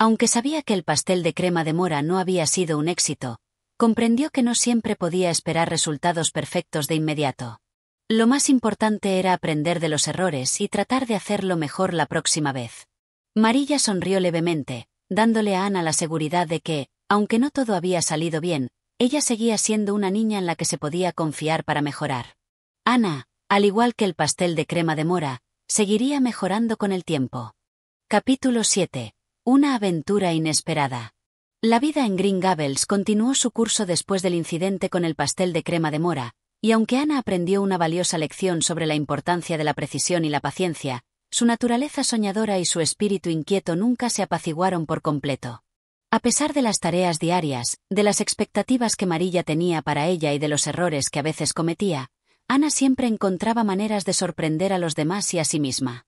Aunque sabía que el pastel de crema de mora no había sido un éxito, comprendió que no siempre podía esperar resultados perfectos de inmediato. Lo más importante era aprender de los errores y tratar de hacerlo mejor la próxima vez. Marilla sonrió levemente, dándole a Ana la seguridad de que, aunque no todo había salido bien, ella seguía siendo una niña en la que se podía confiar para mejorar. Ana, al igual que el pastel de crema de mora, seguiría mejorando con el tiempo. Capítulo 7. Una aventura inesperada. La vida en Green Gables continuó su curso después del incidente con el pastel de crema de mora, y aunque Ana aprendió una valiosa lección sobre la importancia de la precisión y la paciencia, su naturaleza soñadora y su espíritu inquieto nunca se apaciguaron por completo. A pesar de las tareas diarias, de las expectativas que Marilla tenía para ella y de los errores que a veces cometía, Ana siempre encontraba maneras de sorprender a los demás y a sí misma.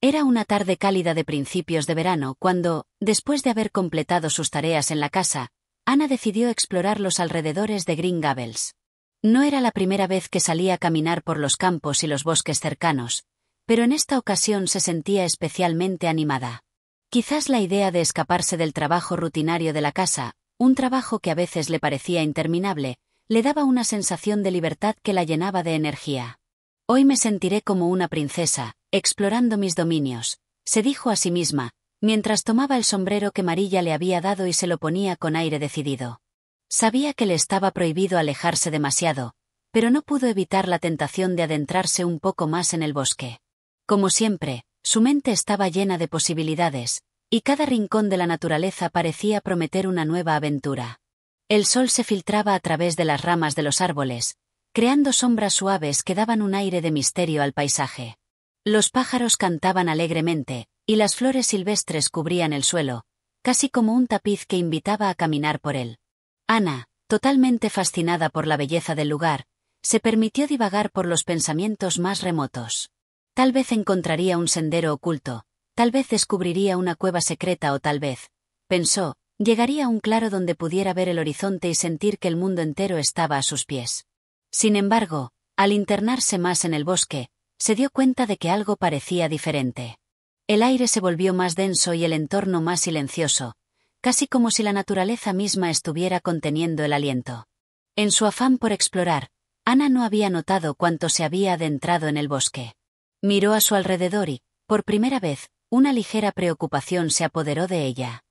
Era una tarde cálida de principios de verano cuando, después de haber completado sus tareas en la casa, Ana decidió explorar los alrededores de Green Gables. No era la primera vez que salía a caminar por los campos y los bosques cercanos, pero en esta ocasión se sentía especialmente animada. Quizás la idea de escaparse del trabajo rutinario de la casa, un trabajo que a veces le parecía interminable, le daba una sensación de libertad que la llenaba de energía. Hoy me sentiré como una princesa, explorando mis dominios, se dijo a sí misma, mientras tomaba el sombrero que Marilla le había dado y se lo ponía con aire decidido. Sabía que le estaba prohibido alejarse demasiado, pero no pudo evitar la tentación de adentrarse un poco más en el bosque. Como siempre, su mente estaba llena de posibilidades, y cada rincón de la naturaleza parecía prometer una nueva aventura. El sol se filtraba a través de las ramas de los árboles, creando sombras suaves que daban un aire de misterio al paisaje. Los pájaros cantaban alegremente, y las flores silvestres cubrían el suelo, casi como un tapiz que invitaba a caminar por él. Ana, totalmente fascinada por la belleza del lugar, se permitió divagar por los pensamientos más remotos. Tal vez encontraría un sendero oculto, tal vez descubriría una cueva secreta o tal vez, pensó, llegaría a un claro donde pudiera ver el horizonte y sentir que el mundo entero estaba a sus pies. Sin embargo, al internarse más en el bosque, se dio cuenta de que algo parecía diferente. El aire se volvió más denso y el entorno más silencioso, casi como si la naturaleza misma estuviera conteniendo el aliento. En su afán por explorar, Ana no había notado cuánto se había adentrado en el bosque. Miró a su alrededor y, por primera vez, una ligera preocupación se apoderó de ella.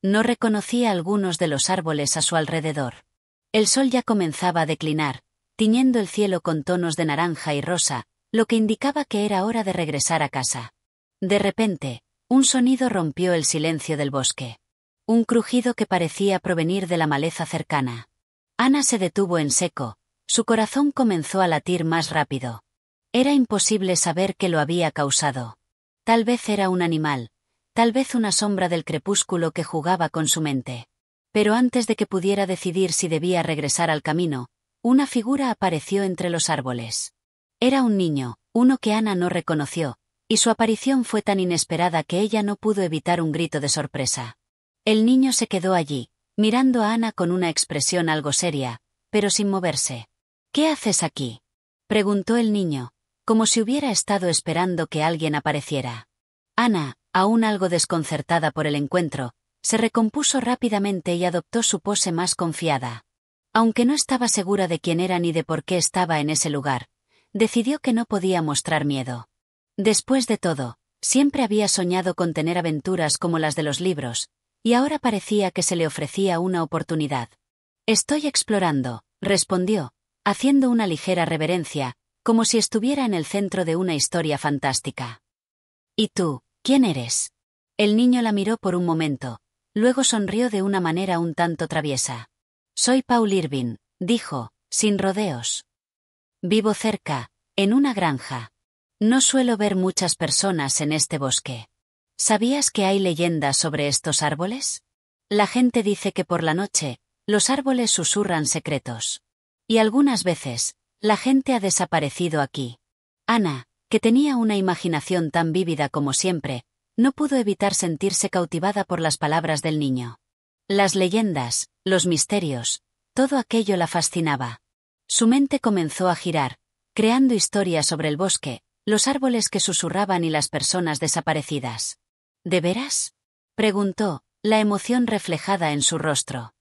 No reconocía algunos de los árboles a su alrededor. El sol ya comenzaba a declinar, tiñendo el cielo con tonos de naranja y rosa, lo que indicaba que era hora de regresar a casa. De repente, un sonido rompió el silencio del bosque. Un crujido que parecía provenir de la maleza cercana. Ana se detuvo en seco, su corazón comenzó a latir más rápido. Era imposible saber qué lo había causado. Tal vez era un animal, tal vez una sombra del crepúsculo que jugaba con su mente. Pero antes de que pudiera decidir si debía regresar al camino, una figura apareció entre los árboles. Era un niño, uno que Ana no reconoció, y su aparición fue tan inesperada que ella no pudo evitar un grito de sorpresa. El niño se quedó allí, mirando a Ana con una expresión algo seria, pero sin moverse. «¿Qué haces aquí?», preguntó el niño, como si hubiera estado esperando que alguien apareciera. Ana, aún algo desconcertada por el encuentro, se recompuso rápidamente y adoptó su pose más confiada. Aunque no estaba segura de quién era ni de por qué estaba en ese lugar, decidió que no podía mostrar miedo. Después de todo, siempre había soñado con tener aventuras como las de los libros, y ahora parecía que se le ofrecía una oportunidad. «Estoy explorando», respondió, haciendo una ligera reverencia, como si estuviera en el centro de una historia fantástica. «¿Y tú, quién eres?». El niño la miró por un momento, luego sonrió de una manera un tanto traviesa. «Soy Paul Irving», dijo, sin rodeos. «Vivo cerca, en una granja. No suelo ver muchas personas en este bosque. ¿Sabías que hay leyendas sobre estos árboles? La gente dice que por la noche, los árboles susurran secretos. Y algunas veces, la gente ha desaparecido aquí». Ana, que tenía una imaginación tan vívida como siempre, no pudo evitar sentirse cautivada por las palabras del niño. Las leyendas, los misterios, todo aquello la fascinaba. Su mente comenzó a girar, creando historias sobre el bosque, los árboles que susurraban y las personas desaparecidas. «¿De veras?», preguntó, la emoción reflejada en su rostro.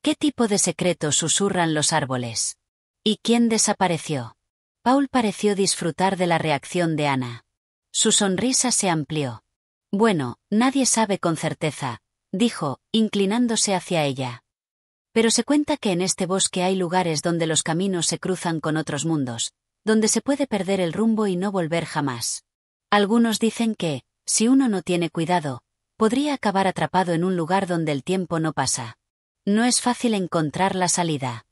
«¿Qué tipo de secretos susurran los árboles? ¿Y quién desapareció?». Paul pareció disfrutar de la reacción de Ana. Su sonrisa se amplió. «Bueno, nadie sabe con certeza», dijo, inclinándose hacia ella. «Pero se cuenta que en este bosque hay lugares donde los caminos se cruzan con otros mundos, donde se puede perder el rumbo y no volver jamás. Algunos dicen que, si uno no tiene cuidado, podría acabar atrapado en un lugar donde el tiempo no pasa. No es fácil encontrar la salida».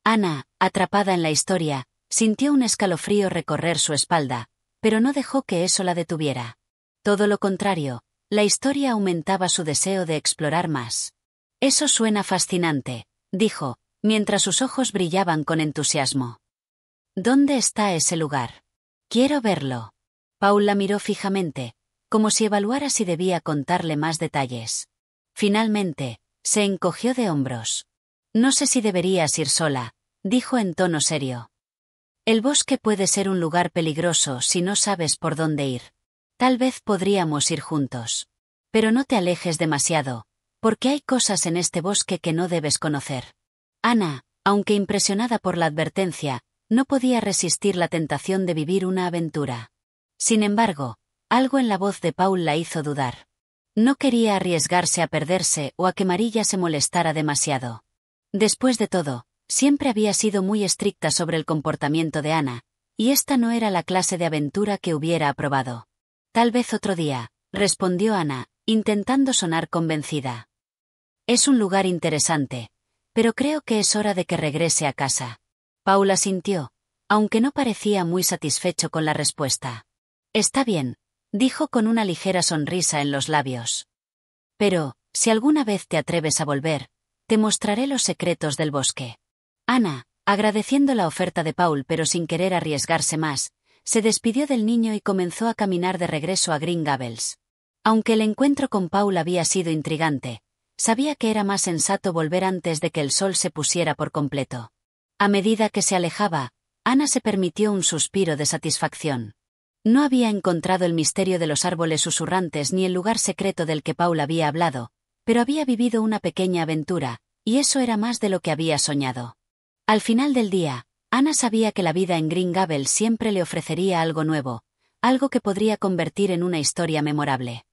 Ana, atrapada en la historia, sintió un escalofrío recorrer su espalda, pero no dejó que eso la detuviera. Todo lo contrario, la historia aumentaba su deseo de explorar más. «Eso suena fascinante», dijo, mientras sus ojos brillaban con entusiasmo. «¿Dónde está ese lugar? Quiero verlo». Paul la miró fijamente, como si evaluara si debía contarle más detalles. Finalmente, se encogió de hombros. «No sé si deberías ir sola», dijo en tono serio. «El bosque puede ser un lugar peligroso si no sabes por dónde ir. Tal vez podríamos ir juntos. Pero no te alejes demasiado, porque hay cosas en este bosque que no debes conocer». Ana, aunque impresionada por la advertencia, no podía resistir la tentación de vivir una aventura. Sin embargo, algo en la voz de Paul la hizo dudar. No quería arriesgarse a perderse o a que Marilla se molestara demasiado. Después de todo, siempre había sido muy estricta sobre el comportamiento de Ana, y esta no era la clase de aventura que hubiera aprobado. «Tal vez otro día», respondió Ana, intentando sonar convencida. «Es un lugar interesante, pero creo que es hora de que regrese a casa». Paul asintió, aunque no parecía muy satisfecho con la respuesta. «Está bien», dijo con una ligera sonrisa en los labios. «Pero, si alguna vez te atreves a volver, te mostraré los secretos del bosque». Ana, agradeciendo la oferta de Paul pero sin querer arriesgarse más, se despidió del niño y comenzó a caminar de regreso a Green Gables. Aunque el encuentro con Paul había sido intrigante, sabía que era más sensato volver antes de que el sol se pusiera por completo. A medida que se alejaba, Ana se permitió un suspiro de satisfacción. No había encontrado el misterio de los árboles susurrantes ni el lugar secreto del que Paul había hablado, pero había vivido una pequeña aventura, y eso era más de lo que había soñado. Al final del día, Ana sabía que la vida en Green Gables siempre le ofrecería algo nuevo, algo que podría convertir en una historia memorable.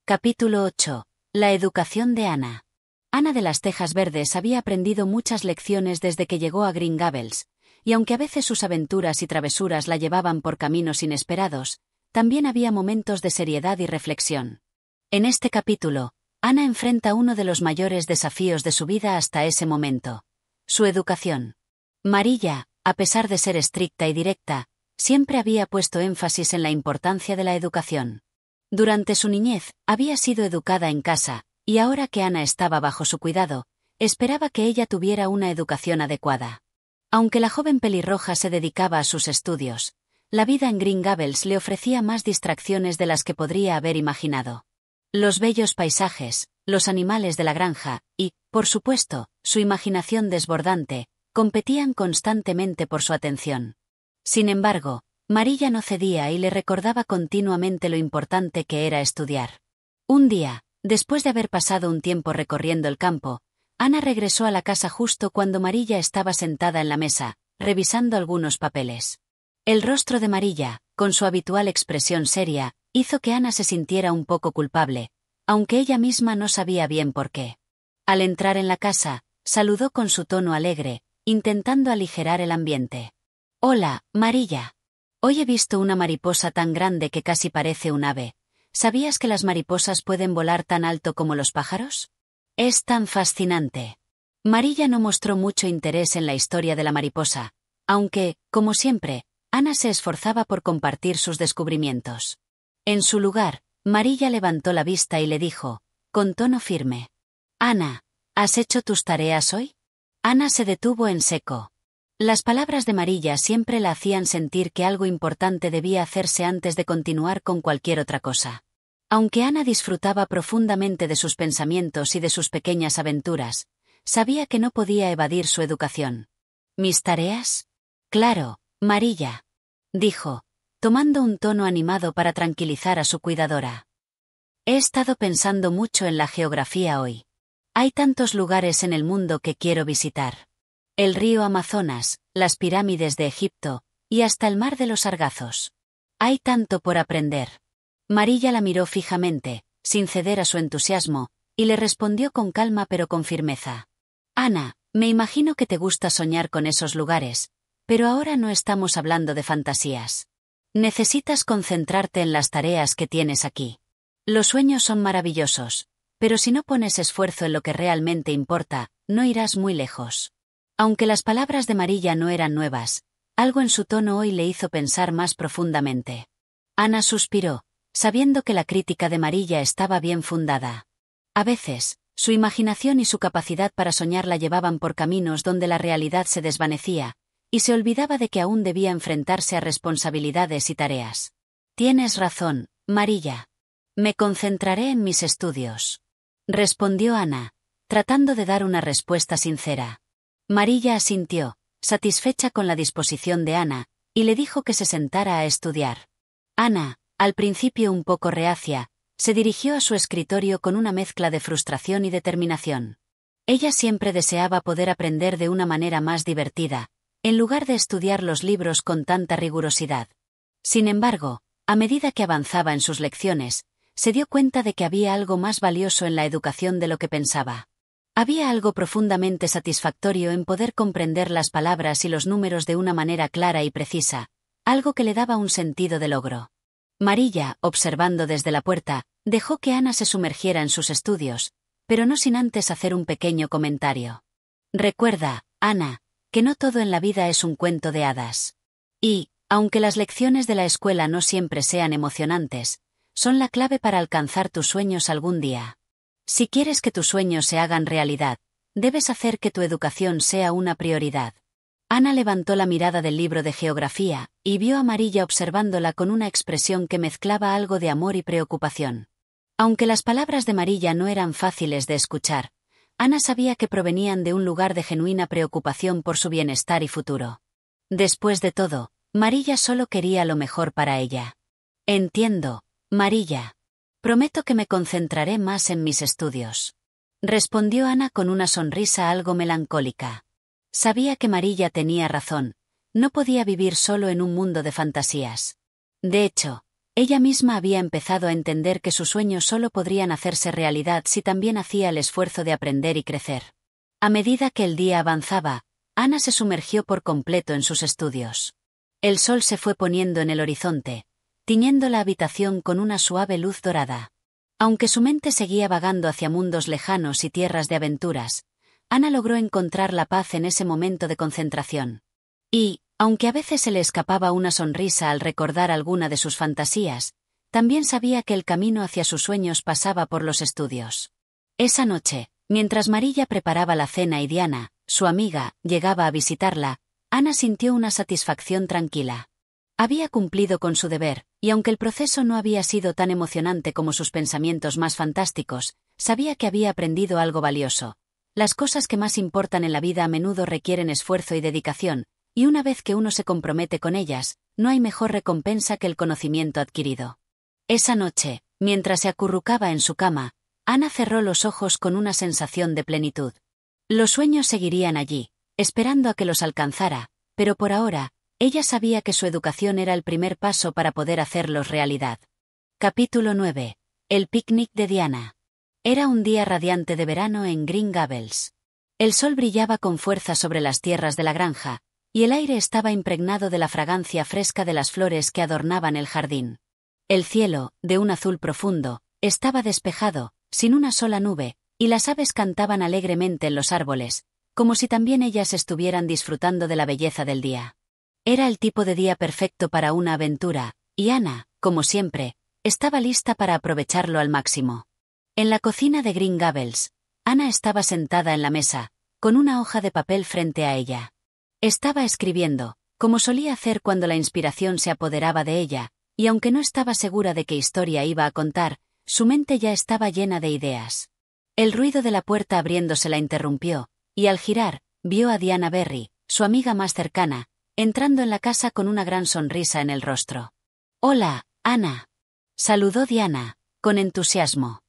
Capítulo 8. La educación de Ana. Ana de las Tejas Verdes había aprendido muchas lecciones desde que llegó a Green Gables, y aunque a veces sus aventuras y travesuras la llevaban por caminos inesperados, también había momentos de seriedad y reflexión. En este capítulo, Ana enfrenta uno de los mayores desafíos de su vida hasta ese momento: su educación. Marilla, a pesar de ser estricta y directa, siempre había puesto énfasis en la importancia de la educación. Durante su niñez, había sido educada en casa, y ahora que Ana estaba bajo su cuidado, esperaba que ella tuviera una educación adecuada. Aunque la joven pelirroja se dedicaba a sus estudios, la vida en Green Gables le ofrecía más distracciones de las que podría haber imaginado. Los bellos paisajes, los animales de la granja, y, por supuesto, su imaginación desbordante, competían constantemente por su atención. Sin embargo, Marilla no cedía y le recordaba continuamente lo importante que era estudiar. Un día, después de haber pasado un tiempo recorriendo el campo, Ana regresó a la casa justo cuando Marilla estaba sentada en la mesa, revisando algunos papeles. El rostro de Marilla, con su habitual expresión seria, hizo que Ana se sintiera un poco culpable, aunque ella misma no sabía bien por qué. Al entrar en la casa, saludó con su tono alegre, intentando aligerar el ambiente. «Hola, Marilla. Hoy he visto una mariposa tan grande que casi parece un ave. ¿Sabías que las mariposas pueden volar tan alto como los pájaros? Es tan fascinante». Marilla no mostró mucho interés en la historia de la mariposa, aunque, como siempre, Ana se esforzaba por compartir sus descubrimientos. En su lugar, Marilla levantó la vista y le dijo, con tono firme: «Ana, ¿has hecho tus tareas hoy?». Ana se detuvo en seco. Las palabras de Marilla siempre la hacían sentir que algo importante debía hacerse antes de continuar con cualquier otra cosa. Aunque Ana disfrutaba profundamente de sus pensamientos y de sus pequeñas aventuras, sabía que no podía evadir su educación. «¿Mis tareas?». «Claro, Marilla», dijo, tomando un tono animado para tranquilizar a su cuidadora. «He estado pensando mucho en la geografía hoy. Hay tantos lugares en el mundo que quiero visitar. El río Amazonas, las pirámides de Egipto, y hasta el mar de los Sargazos. Hay tanto por aprender». Marilla la miró fijamente, sin ceder a su entusiasmo, y le respondió con calma pero con firmeza: «Ana, me imagino que te gusta soñar con esos lugares, pero ahora no estamos hablando de fantasías. Necesitas concentrarte en las tareas que tienes aquí. Los sueños son maravillosos, pero si no pones esfuerzo en lo que realmente importa, no irás muy lejos». Aunque las palabras de Marilla no eran nuevas, algo en su tono hoy le hizo pensar más profundamente. Ana suspiró, sabiendo que la crítica de Marilla estaba bien fundada. A veces, su imaginación y su capacidad para soñar la llevaban por caminos donde la realidad se desvanecía, y se olvidaba de que aún debía enfrentarse a responsabilidades y tareas. «Tienes razón, Marilla. Me concentraré en mis estudios», respondió Ana, tratando de dar una respuesta sincera. Marilla asintió, satisfecha con la disposición de Ana, y le dijo que se sentara a estudiar. Ana, al principio un poco reacia, se dirigió a su escritorio con una mezcla de frustración y determinación. Ella siempre deseaba poder aprender de una manera más divertida, en lugar de estudiar los libros con tanta rigurosidad. Sin embargo, a medida que avanzaba en sus lecciones, se dio cuenta de que había algo más valioso en la educación de lo que pensaba. Había algo profundamente satisfactorio en poder comprender las palabras y los números de una manera clara y precisa, algo que le daba un sentido de logro. Marilla, observando desde la puerta, dejó que Ana se sumergiera en sus estudios, pero no sin antes hacer un pequeño comentario. «Recuerda, Ana, que no todo en la vida es un cuento de hadas. Y, aunque las lecciones de la escuela no siempre sean emocionantes, son la clave para alcanzar tus sueños algún día. Si quieres que tus sueños se hagan realidad, debes hacer que tu educación sea una prioridad». Ana levantó la mirada del libro de geografía, y vio a Marilla observándola con una expresión que mezclaba algo de amor y preocupación. Aunque las palabras de Marilla no eran fáciles de escuchar, Ana sabía que provenían de un lugar de genuina preocupación por su bienestar y futuro. Después de todo, Marilla solo quería lo mejor para ella. «Entiendo, Marilla. Prometo que me concentraré más en mis estudios», respondió Ana con una sonrisa algo melancólica. Sabía que Marilla tenía razón, no podía vivir solo en un mundo de fantasías. De hecho, ella misma había empezado a entender que sus sueños solo podrían hacerse realidad si también hacía el esfuerzo de aprender y crecer. A medida que el día avanzaba, Ana se sumergió por completo en sus estudios. El sol se fue poniendo en el horizonte, tiñendo la habitación con una suave luz dorada. Aunque su mente seguía vagando hacia mundos lejanos y tierras de aventuras, Ana logró encontrar la paz en ese momento de concentración. Y, aunque a veces se le escapaba una sonrisa al recordar alguna de sus fantasías, también sabía que el camino hacia sus sueños pasaba por los estudios. Esa noche, mientras Marilla preparaba la cena y Diana, su amiga, llegaba a visitarla, Ana sintió una satisfacción tranquila. Había cumplido con su deber, y aunque el proceso no había sido tan emocionante como sus pensamientos más fantásticos, sabía que había aprendido algo valioso. Las cosas que más importan en la vida a menudo requieren esfuerzo y dedicación, y una vez que uno se compromete con ellas, no hay mejor recompensa que el conocimiento adquirido. Esa noche, mientras se acurrucaba en su cama, Ana cerró los ojos con una sensación de plenitud. Los sueños seguirían allí, esperando a que los alcanzara, pero por ahora, ella sabía que su educación era el primer paso para poder hacerlos realidad. Capítulo 9. El picnic de Diana. Era un día radiante de verano en Green Gables. El sol brillaba con fuerza sobre las tierras de la granja, y el aire estaba impregnado de la fragancia fresca de las flores que adornaban el jardín. El cielo, de un azul profundo, estaba despejado, sin una sola nube, y las aves cantaban alegremente en los árboles, como si también ellas estuvieran disfrutando de la belleza del día. Era el tipo de día perfecto para una aventura, y Ana, como siempre, estaba lista para aprovecharlo al máximo. En la cocina de Green Gables, Ana estaba sentada en la mesa, con una hoja de papel frente a ella. Estaba escribiendo, como solía hacer cuando la inspiración se apoderaba de ella, y aunque no estaba segura de qué historia iba a contar, su mente ya estaba llena de ideas. El ruido de la puerta abriéndose la interrumpió, y al girar, vio a Diana Berry, su amiga más cercana, entrando en la casa con una gran sonrisa en el rostro. «Hola, Ana», saludó Diana, con entusiasmo.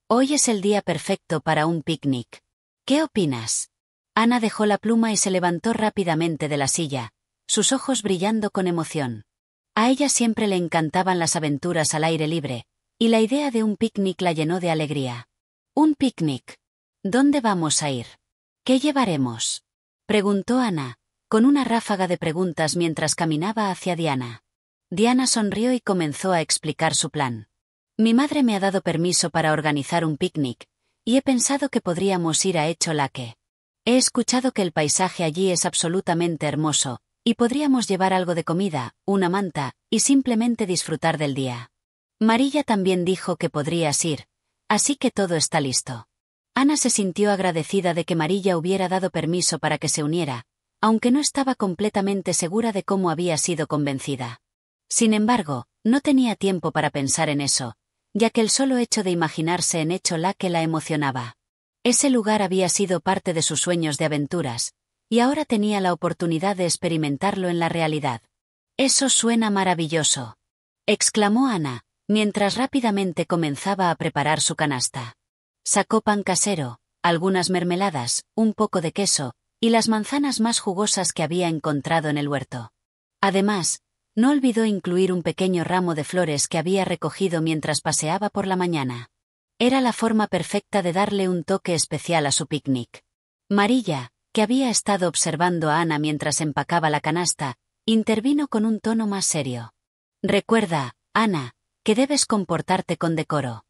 «Hoy es el día perfecto para un picnic. ¿Qué opinas?» Ana dejó la pluma y se levantó rápidamente de la silla, sus ojos brillando con emoción. A ella siempre le encantaban las aventuras al aire libre, y la idea de un picnic la llenó de alegría. «¿Un picnic? ¿Dónde vamos a ir? ¿Qué llevaremos?», preguntó Ana, con una ráfaga de preguntas mientras caminaba hacia Diana. Diana sonrió y comenzó a explicar su plan. «Mi madre me ha dado permiso para organizar un picnic, y he pensado que podríamos ir a Echo Lake. He escuchado que el paisaje allí es absolutamente hermoso, y podríamos llevar algo de comida, una manta, y simplemente disfrutar del día. Marilla también dijo que podrías ir, así que todo está listo». Ana se sintió agradecida de que Marilla hubiera dado permiso para que se uniera, aunque no estaba completamente segura de cómo había sido convencida. Sin embargo, no tenía tiempo para pensar en eso, ya que el solo hecho de imaginarse en Echo Lake la emocionaba. Ese lugar había sido parte de sus sueños de aventuras, y ahora tenía la oportunidad de experimentarlo en la realidad. «Eso suena maravilloso», exclamó Ana, mientras rápidamente comenzaba a preparar su canasta. Sacó pan casero, algunas mermeladas, un poco de queso, y las manzanas más jugosas que había encontrado en el huerto. Además, no olvidó incluir un pequeño ramo de flores que había recogido mientras paseaba por la mañana. Era la forma perfecta de darle un toque especial a su picnic. Marilla, que había estado observando a Ana mientras empacaba la canasta, intervino con un tono más serio. «Recuerda, Ana, que debes comportarte con decoro.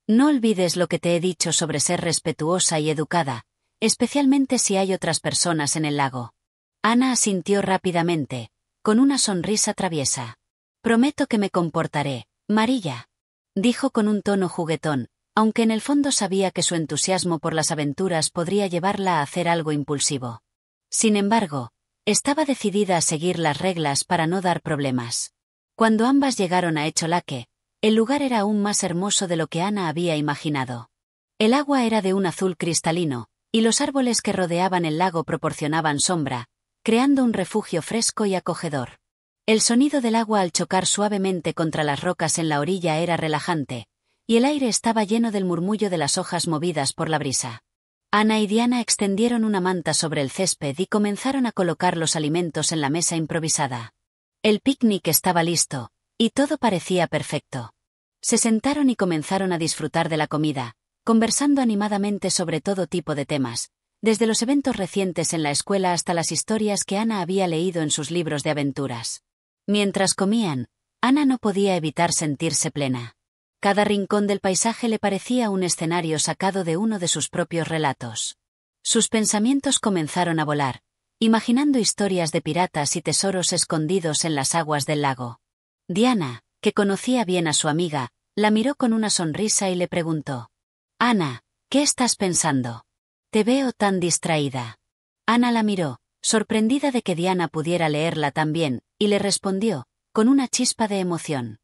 No olvides lo que te he dicho sobre ser respetuosa y educada, especialmente si hay otras personas en el lago». Ana asintió rápidamente, con una sonrisa traviesa. «Prometo que me comportaré, Marilla», dijo con un tono juguetón, aunque en el fondo sabía que su entusiasmo por las aventuras podría llevarla a hacer algo impulsivo. Sin embargo, estaba decidida a seguir las reglas para no dar problemas. Cuando ambas llegaron a Echo Lake, el lugar era aún más hermoso de lo que Ana había imaginado. El agua era de un azul cristalino, y los árboles que rodeaban el lago proporcionaban sombra, creando un refugio fresco y acogedor. El sonido del agua al chocar suavemente contra las rocas en la orilla era relajante, y el aire estaba lleno del murmullo de las hojas movidas por la brisa. Ana y Diana extendieron una manta sobre el césped y comenzaron a colocar los alimentos en la mesa improvisada. El picnic estaba listo, y todo parecía perfecto. Se sentaron y comenzaron a disfrutar de la comida, conversando animadamente sobre todo tipo de temas, desde los eventos recientes en la escuela hasta las historias que Ana había leído en sus libros de aventuras. Mientras comían, Ana no podía evitar sentirse plena. Cada rincón del paisaje le parecía un escenario sacado de uno de sus propios relatos. Sus pensamientos comenzaron a volar, imaginando historias de piratas y tesoros escondidos en las aguas del lago. Diana, que conocía bien a su amiga, la miró con una sonrisa y le preguntó: «Ana, ¿qué estás pensando? Te veo tan distraída». Ana la miró, sorprendida de que Diana pudiera leerla tan bien, y le respondió, con una chispa de emoción: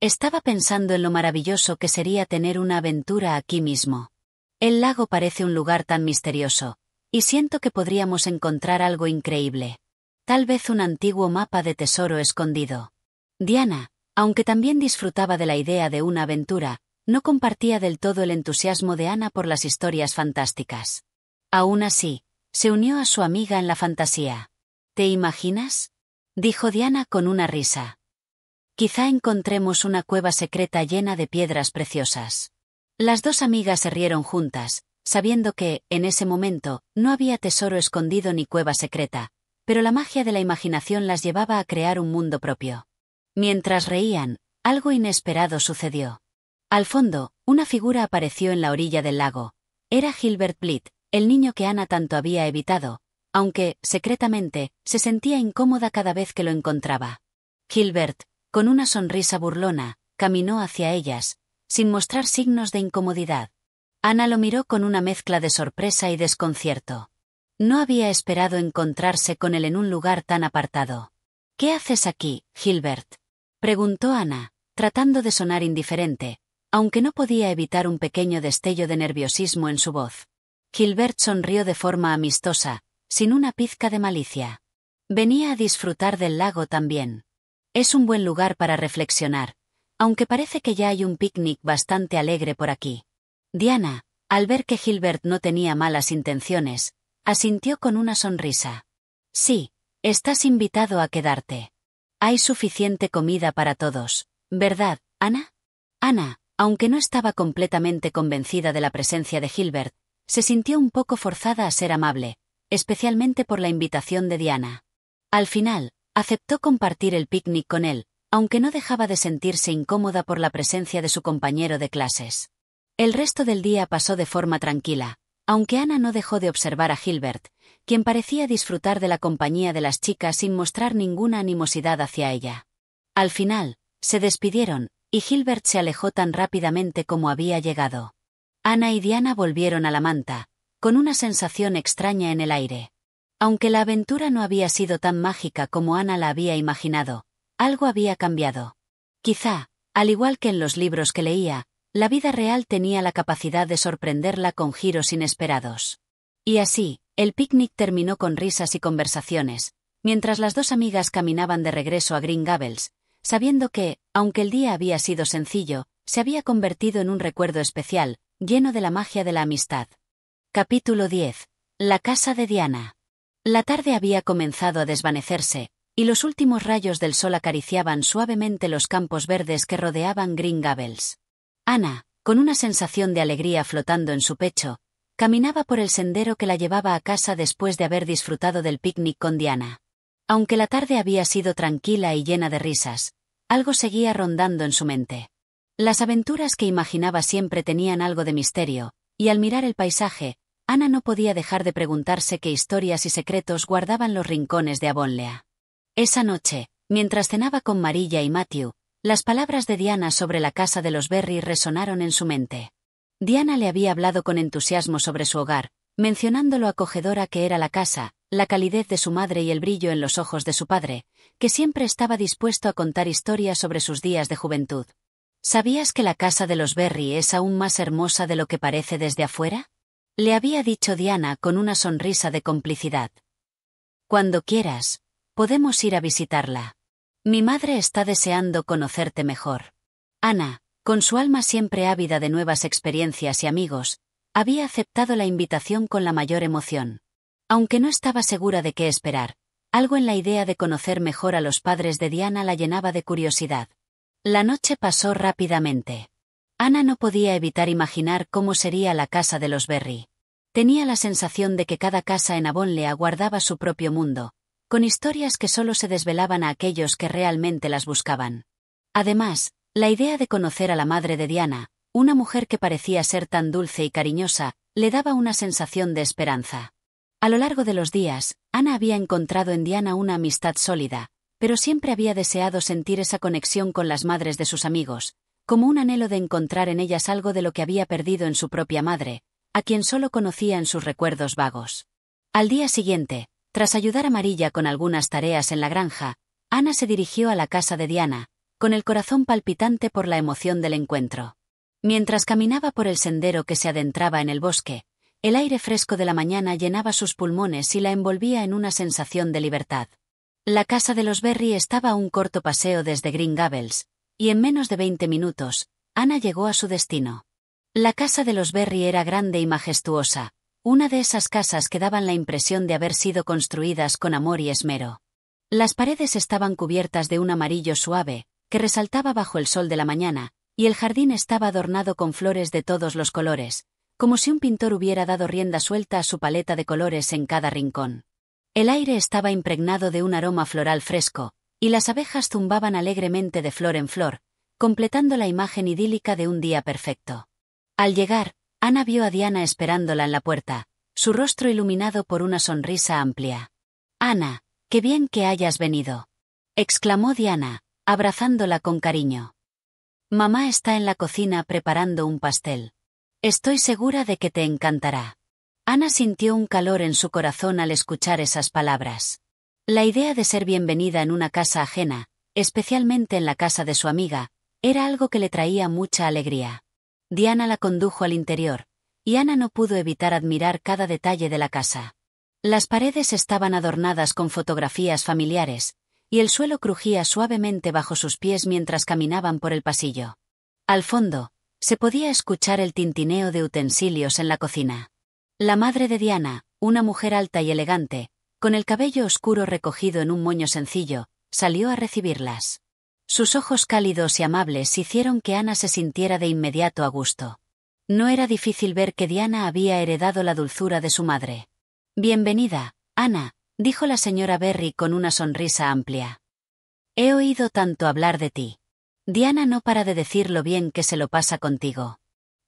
«Estaba pensando en lo maravilloso que sería tener una aventura aquí mismo. El lago parece un lugar tan misterioso, y siento que podríamos encontrar algo increíble. Tal vez un antiguo mapa de tesoro escondido». Diana, aunque también disfrutaba de la idea de una aventura, no compartía del todo el entusiasmo de Ana por las historias fantásticas. Aún así, se unió a su amiga en la fantasía. «¿Te imaginas?», dijo Diana con una risa. «Quizá encontremos una cueva secreta llena de piedras preciosas». Las dos amigas se rieron juntas, sabiendo que, en ese momento, no había tesoro escondido ni cueva secreta, pero la magia de la imaginación las llevaba a crear un mundo propio. Mientras reían, algo inesperado sucedió. Al fondo, una figura apareció en la orilla del lago. Era Gilbert Blythe, el niño que Ana tanto había evitado, aunque, secretamente, se sentía incómoda cada vez que lo encontraba. Gilbert, con una sonrisa burlona, caminó hacia ellas, sin mostrar signos de incomodidad. Ana lo miró con una mezcla de sorpresa y desconcierto. No había esperado encontrarse con él en un lugar tan apartado. «¿Qué haces aquí, Gilbert?», preguntó Ana, tratando de sonar indiferente, aunque no podía evitar un pequeño destello de nerviosismo en su voz. Gilbert sonrió de forma amistosa, sin una pizca de malicia. «Venía a disfrutar del lago también. Es un buen lugar para reflexionar, aunque parece que ya hay un picnic bastante alegre por aquí». Diana, al ver que Gilbert no tenía malas intenciones, asintió con una sonrisa. «Sí, estás invitado a quedarte. Hay suficiente comida para todos, ¿verdad, Ana?». Ana, aunque no estaba completamente convencida de la presencia de Gilbert, se sintió un poco forzada a ser amable, especialmente por la invitación de Diana. Al final, aceptó compartir el picnic con él, aunque no dejaba de sentirse incómoda por la presencia de su compañero de clases. El resto del día pasó de forma tranquila, aunque Ana no dejó de observar a Gilbert, quien parecía disfrutar de la compañía de las chicas sin mostrar ninguna animosidad hacia ella. Al final, se despidieron, y Gilbert se alejó tan rápidamente como había llegado. Ana y Diana volvieron a la manta, con una sensación extraña en el aire. Aunque la aventura no había sido tan mágica como Ana la había imaginado, algo había cambiado. Quizá, al igual que en los libros que leía, la vida real tenía la capacidad de sorprenderla con giros inesperados. Y así, el picnic terminó con risas y conversaciones, mientras las dos amigas caminaban de regreso a Green Gables, sabiendo que, aunque el día había sido sencillo, se había convertido en un recuerdo especial, lleno de la magia de la amistad. Capítulo 10. La casa de Diana. La tarde había comenzado a desvanecerse, y los últimos rayos del sol acariciaban suavemente los campos verdes que rodeaban Green Gables. Ana, con una sensación de alegría flotando en su pecho, caminaba por el sendero que la llevaba a casa después de haber disfrutado del picnic con Diana. Aunque la tarde había sido tranquila y llena de risas, algo seguía rondando en su mente. Las aventuras que imaginaba siempre tenían algo de misterio, y al mirar el paisaje, Ana no podía dejar de preguntarse qué historias y secretos guardaban los rincones de Avonlea. Esa noche, mientras cenaba con Marilla y Matthew, las palabras de Diana sobre la casa de los Berry resonaron en su mente. Diana le había hablado con entusiasmo sobre su hogar, mencionando lo acogedora que era la casa, la calidez de su madre y el brillo en los ojos de su padre, que siempre estaba dispuesto a contar historias sobre sus días de juventud. ¿Sabías que la casa de los Berry es aún más hermosa de lo que parece desde afuera?, le había dicho Diana con una sonrisa de complicidad. «Cuando quieras, podemos ir a visitarla. Mi madre está deseando conocerte mejor». Ana, con su alma siempre ávida de nuevas experiencias y amigos, había aceptado la invitación con la mayor emoción. Aunque no estaba segura de qué esperar, algo en la idea de conocer mejor a los padres de Diana la llenaba de curiosidad. La noche pasó rápidamente. Ana no podía evitar imaginar cómo sería la casa de los Berry. Tenía la sensación de que cada casa en Avonlea guardaba su propio mundo, con historias que solo se desvelaban a aquellos que realmente las buscaban. Además, la idea de conocer a la madre de Diana, una mujer que parecía ser tan dulce y cariñosa, le daba una sensación de esperanza. A lo largo de los días, Ana había encontrado en Diana una amistad sólida, pero siempre había deseado sentir esa conexión con las madres de sus amigos, como un anhelo de encontrar en ellas algo de lo que había perdido en su propia madre, a quien solo conocía en sus recuerdos vagos. Al día siguiente, tras ayudar a Marilla con algunas tareas en la granja, Ana se dirigió a la casa de Diana, con el corazón palpitante por la emoción del encuentro. Mientras caminaba por el sendero que se adentraba en el bosque, el aire fresco de la mañana llenaba sus pulmones y la envolvía en una sensación de libertad. La casa de los Berry estaba a un corto paseo desde Green Gables, y en menos de 20 minutos, Ana llegó a su destino. La casa de los Berry era grande y majestuosa, una de esas casas que daban la impresión de haber sido construidas con amor y esmero. Las paredes estaban cubiertas de un amarillo suave, que resaltaba bajo el sol de la mañana, y el jardín estaba adornado con flores de todos los colores, como si un pintor hubiera dado rienda suelta a su paleta de colores en cada rincón. El aire estaba impregnado de un aroma floral fresco, y las abejas zumbaban alegremente de flor en flor, completando la imagen idílica de un día perfecto. Al llegar, Ana vio a Diana esperándola en la puerta, su rostro iluminado por una sonrisa amplia. «Ana, qué bien que hayas venido», exclamó Diana, abrazándola con cariño. «Mamá está en la cocina preparando un pastel. Estoy segura de que te encantará». Ana sintió un calor en su corazón al escuchar esas palabras. La idea de ser bienvenida en una casa ajena, especialmente en la casa de su amiga, era algo que le traía mucha alegría. Diana la condujo al interior, y Ana no pudo evitar admirar cada detalle de la casa. Las paredes estaban adornadas con fotografías familiares, y el suelo crujía suavemente bajo sus pies mientras caminaban por el pasillo. Al fondo, se podía escuchar el tintineo de utensilios en la cocina. La madre de Diana, una mujer alta y elegante, con el cabello oscuro recogido en un moño sencillo, salió a recibirlas. Sus ojos cálidos y amables hicieron que Ana se sintiera de inmediato a gusto. No era difícil ver que Diana había heredado la dulzura de su madre. «Bienvenida, Ana», dijo la señora Berry con una sonrisa amplia. «He oído tanto hablar de ti. Diana no para de decir lo bien que se lo pasa contigo».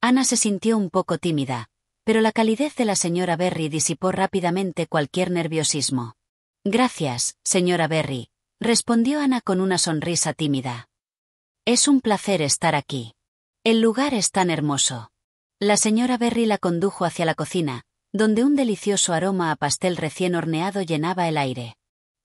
Ana se sintió un poco tímida, pero la calidez de la señora Berry disipó rápidamente cualquier nerviosismo. «Gracias, señora Berry», respondió Ana con una sonrisa tímida. «Es un placer estar aquí. El lugar es tan hermoso». La señora Berry la condujo hacia la cocina, donde un delicioso aroma a pastel recién horneado llenaba el aire.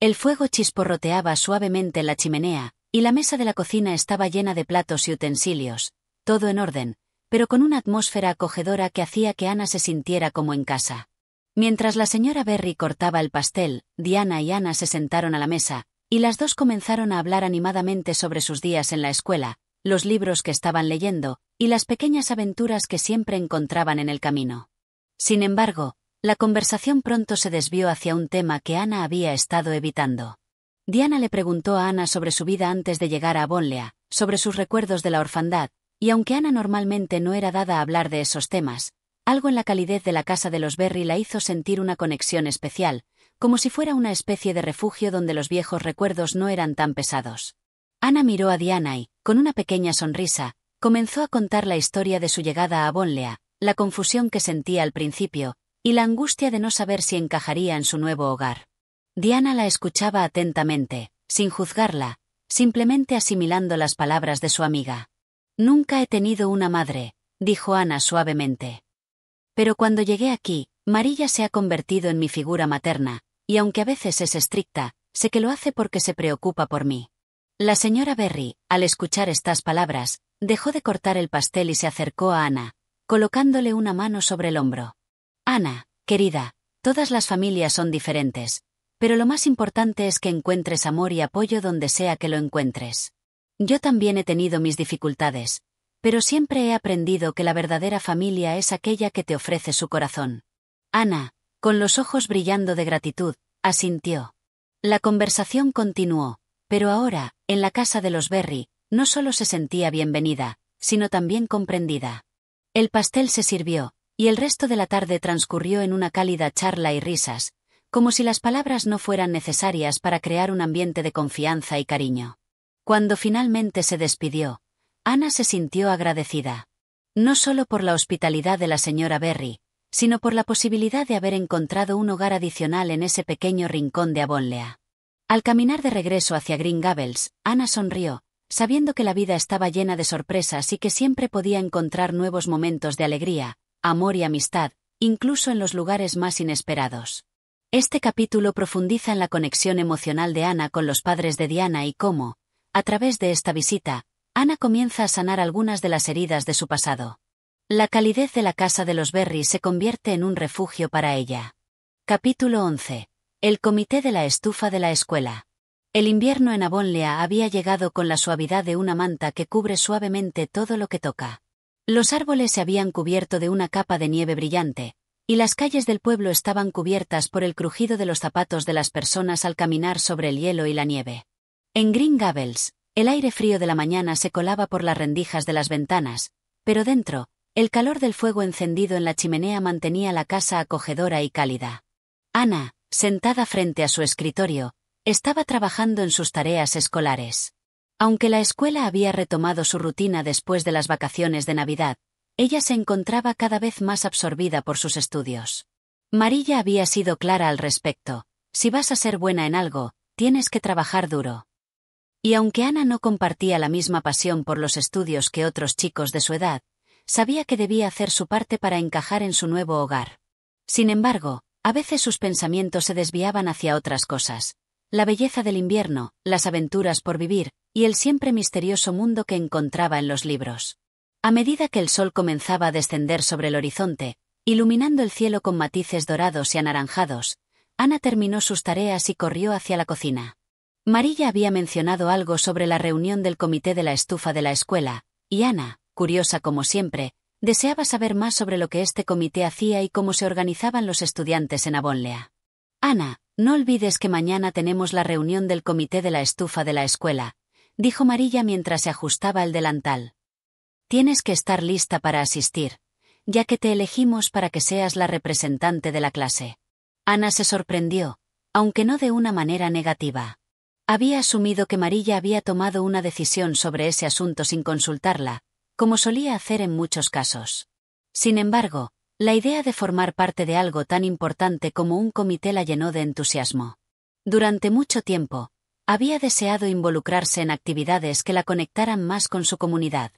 El fuego chisporroteaba suavemente en la chimenea, y la mesa de la cocina estaba llena de platos y utensilios, todo en orden, pero con una atmósfera acogedora que hacía que Ana se sintiera como en casa. Mientras la señora Berry cortaba el pastel, Diana y Ana se sentaron a la mesa, y las dos comenzaron a hablar animadamente sobre sus días en la escuela, los libros que estaban leyendo, y las pequeñas aventuras que siempre encontraban en el camino. Sin embargo, la conversación pronto se desvió hacia un tema que Ana había estado evitando. Diana le preguntó a Ana sobre su vida antes de llegar a Avonlea, sobre sus recuerdos de la orfandad, y aunque Ana normalmente no era dada a hablar de esos temas, algo en la calidez de la casa de los Berry la hizo sentir una conexión especial, como si fuera una especie de refugio donde los viejos recuerdos no eran tan pesados. Ana miró a Diana y, con una pequeña sonrisa, comenzó a contar la historia de su llegada a Avonlea, la confusión que sentía al principio, y la angustia de no saber si encajaría en su nuevo hogar. Diana la escuchaba atentamente, sin juzgarla, simplemente asimilando las palabras de su amiga. «Nunca he tenido una madre», dijo Ana suavemente. «Pero cuando llegué aquí, Marilla se ha convertido en mi figura materna, y aunque a veces es estricta, sé que lo hace porque se preocupa por mí». La señora Berry, al escuchar estas palabras, dejó de cortar el pastel y se acercó a Ana, colocándole una mano sobre el hombro. «Ana, querida, todas las familias son diferentes, pero lo más importante es que encuentres amor y apoyo donde sea que lo encuentres. Yo también he tenido mis dificultades, pero siempre he aprendido que la verdadera familia es aquella que te ofrece su corazón. Ana, con los ojos brillando de gratitud, asintió. La conversación continuó, pero ahora, en la casa de los Berry, no solo se sentía bienvenida, sino también comprendida. El pastel se sirvió, y el resto de la tarde transcurrió en una cálida charla y risas, como si las palabras no fueran necesarias para crear un ambiente de confianza y cariño. Cuando finalmente se despidió, Ana se sintió agradecida. No solo por la hospitalidad de la señora Berry, sino por la posibilidad de haber encontrado un hogar adicional en ese pequeño rincón de Avonlea. Al caminar de regreso hacia Green Gables, Ana sonrió, sabiendo que la vida estaba llena de sorpresas y que siempre podía encontrar nuevos momentos de alegría, amor y amistad, incluso en los lugares más inesperados. Este capítulo profundiza en la conexión emocional de Ana con los padres de Diana y cómo, a través de esta visita, Ana comienza a sanar algunas de las heridas de su pasado. La calidez de la casa de los Berry se convierte en un refugio para ella. Capítulo 11. El comité de la estufa de la escuela. El invierno en Avonlea había llegado con la suavidad de una manta que cubre suavemente todo lo que toca. Los árboles se habían cubierto de una capa de nieve brillante, y las calles del pueblo estaban cubiertas por el crujido de los zapatos de las personas al caminar sobre el hielo y la nieve. En Green Gables, el aire frío de la mañana se colaba por las rendijas de las ventanas, pero dentro, el calor del fuego encendido en la chimenea mantenía la casa acogedora y cálida. Ana, sentada frente a su escritorio, estaba trabajando en sus tareas escolares. Aunque la escuela había retomado su rutina después de las vacaciones de Navidad, ella se encontraba cada vez más absorbida por sus estudios. Marilla había sido clara al respecto: si vas a ser buena en algo, tienes que trabajar duro. Y aunque Ana no compartía la misma pasión por los estudios que otros chicos de su edad, sabía que debía hacer su parte para encajar en su nuevo hogar. Sin embargo, a veces sus pensamientos se desviaban hacia otras cosas: la belleza del invierno, las aventuras por vivir, y el siempre misterioso mundo que encontraba en los libros. A medida que el sol comenzaba a descender sobre el horizonte, iluminando el cielo con matices dorados y anaranjados, Ana terminó sus tareas y corrió hacia la cocina. Marilla había mencionado algo sobre la reunión del comité de la estufa de la escuela, y Ana, curiosa como siempre, deseaba saber más sobre lo que este comité hacía y cómo se organizaban los estudiantes en Avonlea. Ana, no olvides que mañana tenemos la reunión del comité de la estufa de la escuela, dijo Marilla mientras se ajustaba el delantal. Tienes que estar lista para asistir, ya que te elegimos para que seas la representante de la clase. Ana se sorprendió, aunque no de una manera negativa. Había asumido que Marilla había tomado una decisión sobre ese asunto sin consultarla, como solía hacer en muchos casos. Sin embargo, la idea de formar parte de algo tan importante como un comité la llenó de entusiasmo. Durante mucho tiempo, había deseado involucrarse en actividades que la conectaran más con su comunidad.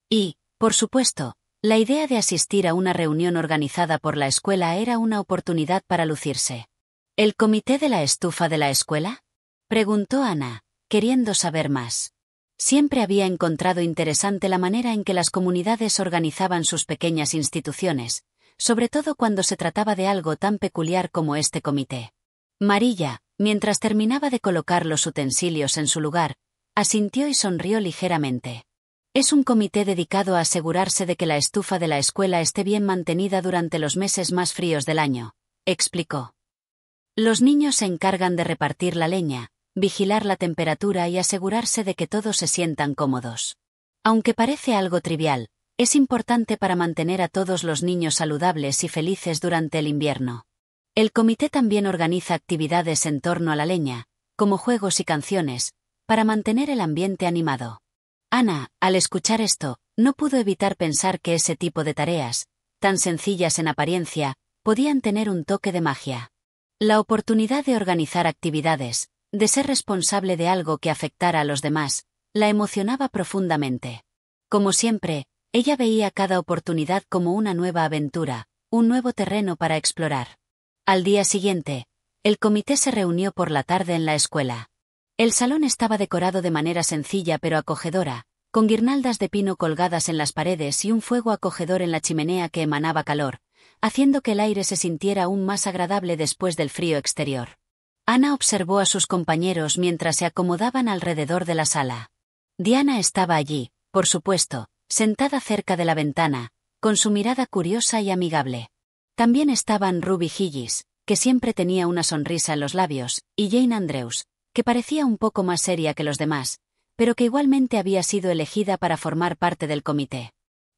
Y, por supuesto, la idea de asistir a una reunión organizada por la escuela era una oportunidad para lucirse. ¿El comité de la estufa de la escuela?, preguntó Ana, queriendo saber más. Siempre había encontrado interesante la manera en que las comunidades organizaban sus pequeñas instituciones, sobre todo cuando se trataba de algo tan peculiar como este comité. Marilla, mientras terminaba de colocar los utensilios en su lugar, asintió y sonrió ligeramente. Es un comité dedicado a asegurarse de que la estufa de la escuela esté bien mantenida durante los meses más fríos del año, explicó. Los niños se encargan de repartir la leña, vigilar la temperatura y asegurarse de que todos se sientan cómodos. Aunque parece algo trivial, es importante para mantener a todos los niños saludables y felices durante el invierno. El comité también organiza actividades en torno a la leña, como juegos y canciones, para mantener el ambiente animado. Ana, al escuchar esto, no pudo evitar pensar que ese tipo de tareas, tan sencillas en apariencia, podían tener un toque de magia. La oportunidad de organizar actividades, de ser responsable de algo que afectara a los demás, la emocionaba profundamente. Como siempre, ella veía cada oportunidad como una nueva aventura, un nuevo terreno para explorar. Al día siguiente, el comité se reunió por la tarde en la escuela. El salón estaba decorado de manera sencilla pero acogedora, con guirnaldas de pino colgadas en las paredes y un fuego acogedor en la chimenea que emanaba calor, haciendo que el aire se sintiera aún más agradable después del frío exterior. Ana observó a sus compañeros mientras se acomodaban alrededor de la sala. Diana estaba allí, por supuesto, sentada cerca de la ventana, con su mirada curiosa y amigable. También estaban Ruby Gillis, que siempre tenía una sonrisa en los labios, y Jane Andrews, que parecía un poco más seria que los demás, pero que igualmente había sido elegida para formar parte del comité.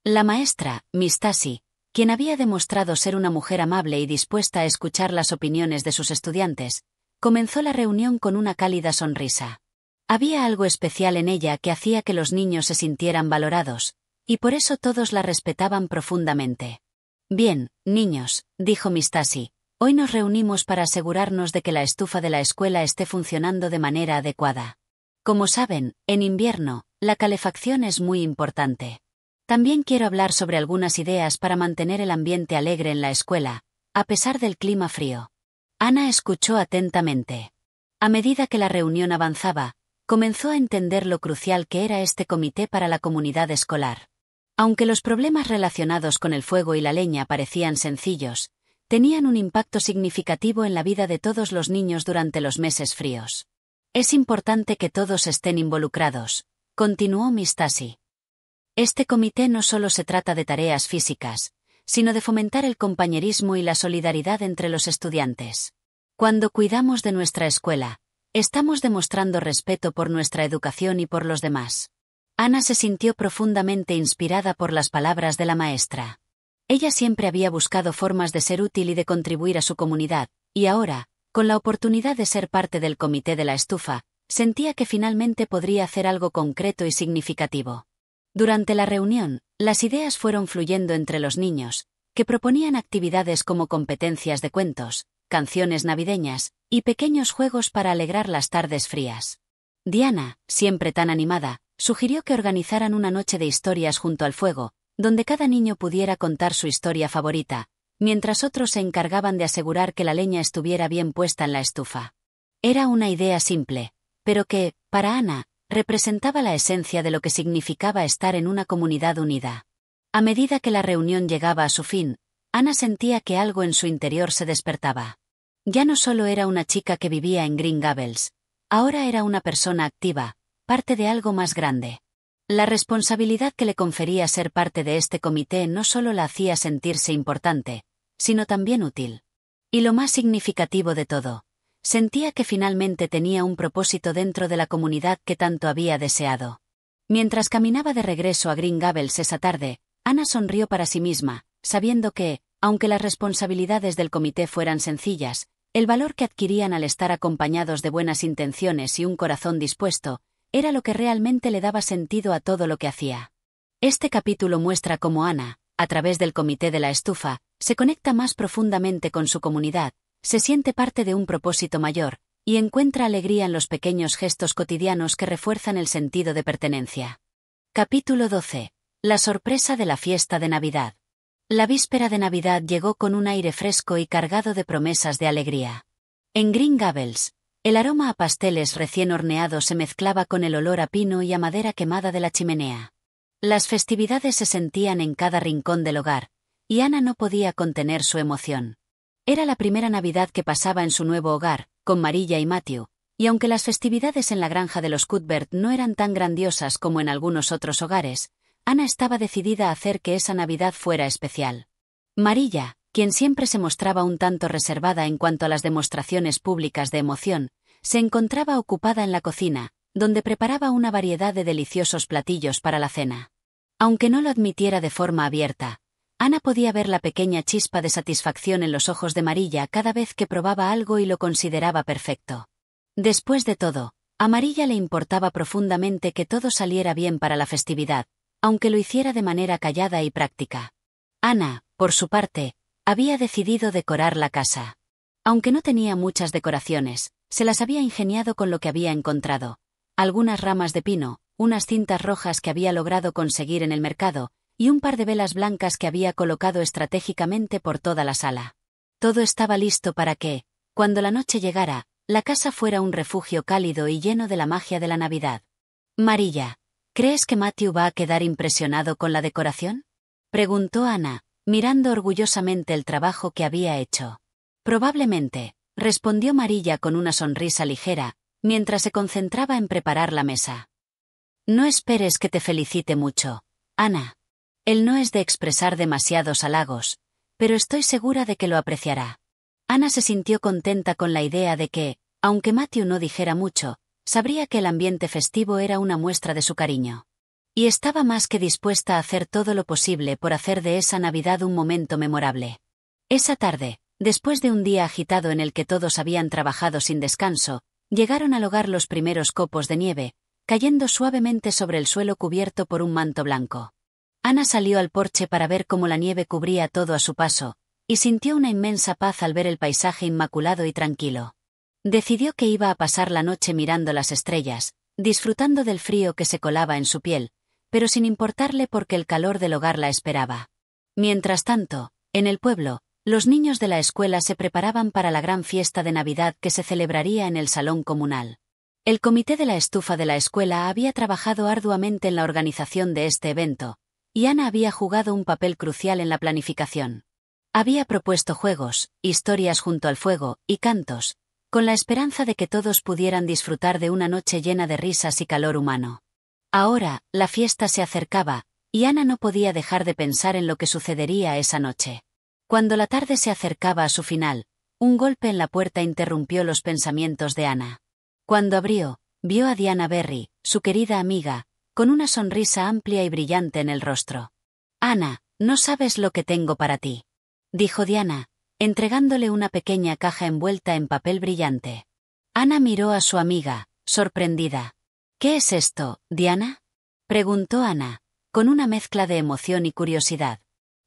La maestra, Miss Tassie, quien había demostrado ser una mujer amable y dispuesta a escuchar las opiniones de sus estudiantes, comenzó la reunión con una cálida sonrisa. Había algo especial en ella que hacía que los niños se sintieran valorados, y por eso todos la respetaban profundamente. «Bien, niños», dijo Miss Tassie, «hoy nos reunimos para asegurarnos de que la estufa de la escuela esté funcionando de manera adecuada. Como saben, en invierno, la calefacción es muy importante. También quiero hablar sobre algunas ideas para mantener el ambiente alegre en la escuela, a pesar del clima frío». Ana escuchó atentamente. A medida que la reunión avanzaba, comenzó a entender lo crucial que era este comité para la comunidad escolar. Aunque los problemas relacionados con el fuego y la leña parecían sencillos, tenían un impacto significativo en la vida de todos los niños durante los meses fríos. «Es importante que todos estén involucrados», continuó Miss Tassie. «Este comité no solo se trata de tareas físicas, sino de fomentar el compañerismo y la solidaridad entre los estudiantes. Cuando cuidamos de nuestra escuela, estamos demostrando respeto por nuestra educación y por los demás». Ana se sintió profundamente inspirada por las palabras de la maestra. Ella siempre había buscado formas de ser útil y de contribuir a su comunidad, y ahora, con la oportunidad de ser parte del comité de la estufa, sentía que finalmente podría hacer algo concreto y significativo. Durante la reunión, las ideas fueron fluyendo entre los niños, que proponían actividades como competencias de cuentos, canciones navideñas, y pequeños juegos para alegrar las tardes frías. Diana, siempre tan animada, sugirió que organizaran una noche de historias junto al fuego, donde cada niño pudiera contar su historia favorita, mientras otros se encargaban de asegurar que la leña estuviera bien puesta en la estufa. Era una idea simple, pero que, para Ana, representaba la esencia de lo que significaba estar en una comunidad unida. A medida que la reunión llegaba a su fin, Ana sentía que algo en su interior se despertaba. Ya no solo era una chica que vivía en Green Gables, ahora era una persona activa, parte de algo más grande. La responsabilidad que le confería ser parte de este comité no solo la hacía sentirse importante, sino también útil. Y lo más significativo de todo, sentía que finalmente tenía un propósito dentro de la comunidad que tanto había deseado. Mientras caminaba de regreso a Green Gables esa tarde, Ana sonrió para sí misma, sabiendo que, aunque las responsabilidades del comité fueran sencillas, el valor que adquirían al estar acompañados de buenas intenciones y un corazón dispuesto, era lo que realmente le daba sentido a todo lo que hacía. Este capítulo muestra cómo Ana, a través del comité de la estufa, se conecta más profundamente con su comunidad, se siente parte de un propósito mayor, y encuentra alegría en los pequeños gestos cotidianos que refuerzan el sentido de pertenencia. Capítulo 12. La sorpresa de la fiesta de Navidad. La víspera de Navidad llegó con un aire fresco y cargado de promesas de alegría. En Green Gables, el aroma a pasteles recién horneados se mezclaba con el olor a pino y a madera quemada de la chimenea. Las festividades se sentían en cada rincón del hogar, y Ana no podía contener su emoción. Era la primera Navidad que pasaba en su nuevo hogar, con Marilla y Matthew, y aunque las festividades en la granja de los Cuthbert no eran tan grandiosas como en algunos otros hogares, Ana estaba decidida a hacer que esa Navidad fuera especial. Marilla, quien siempre se mostraba un tanto reservada en cuanto a las demostraciones públicas de emoción, se encontraba ocupada en la cocina, donde preparaba una variedad de deliciosos platillos para la cena. Aunque no lo admitiera de forma abierta, Ana podía ver la pequeña chispa de satisfacción en los ojos de Marilla cada vez que probaba algo y lo consideraba perfecto. Después de todo, a Marilla le importaba profundamente que todo saliera bien para la festividad, aunque lo hiciera de manera callada y práctica. Ana, por su parte, había decidido decorar la casa. Aunque no tenía muchas decoraciones, se las había ingeniado con lo que había encontrado: algunas ramas de pino, unas cintas rojas que había logrado conseguir en el mercado, y un par de velas blancas que había colocado estratégicamente por toda la sala. Todo estaba listo para que, cuando la noche llegara, la casa fuera un refugio cálido y lleno de la magia de la Navidad. Marilla, ¿crees que Matthew va a quedar impresionado con la decoración?, preguntó Ana, mirando orgullosamente el trabajo que había hecho. Probablemente, respondió Marilla con una sonrisa ligera, mientras se concentraba en preparar la mesa. No esperes que te felicite mucho. Ana. Él no es de expresar demasiados halagos, pero estoy segura de que lo apreciará. Ana se sintió contenta con la idea de que, aunque Matthew no dijera mucho, sabría que el ambiente festivo era una muestra de su cariño. Y estaba más que dispuesta a hacer todo lo posible por hacer de esa Navidad un momento memorable. Esa tarde, después de un día agitado en el que todos habían trabajado sin descanso, llegaron al hogar los primeros copos de nieve, cayendo suavemente sobre el suelo cubierto por un manto blanco. Ana salió al porche para ver cómo la nieve cubría todo a su paso, y sintió una inmensa paz al ver el paisaje inmaculado y tranquilo. Decidió que iba a pasar la noche mirando las estrellas, disfrutando del frío que se colaba en su piel, pero sin importarle porque el calor del hogar la esperaba. Mientras tanto, en el pueblo, los niños de la escuela se preparaban para la gran fiesta de Navidad que se celebraría en el salón comunal. El comité de la estufa de la escuela había trabajado arduamente en la organización de este evento, y Ana había jugado un papel crucial en la planificación. Había propuesto juegos, historias junto al fuego, y cantos, con la esperanza de que todos pudieran disfrutar de una noche llena de risas y calor humano. Ahora, la fiesta se acercaba, y Ana no podía dejar de pensar en lo que sucedería esa noche. Cuando la tarde se acercaba a su final, un golpe en la puerta interrumpió los pensamientos de Ana. Cuando abrió, vio a Diana Berry, su querida amiga, con una sonrisa amplia y brillante en el rostro. «Ana, no sabes lo que tengo para ti», dijo Diana, entregándole una pequeña caja envuelta en papel brillante. Ana miró a su amiga, sorprendida. «¿Qué es esto, Diana?», preguntó Ana, con una mezcla de emoción y curiosidad.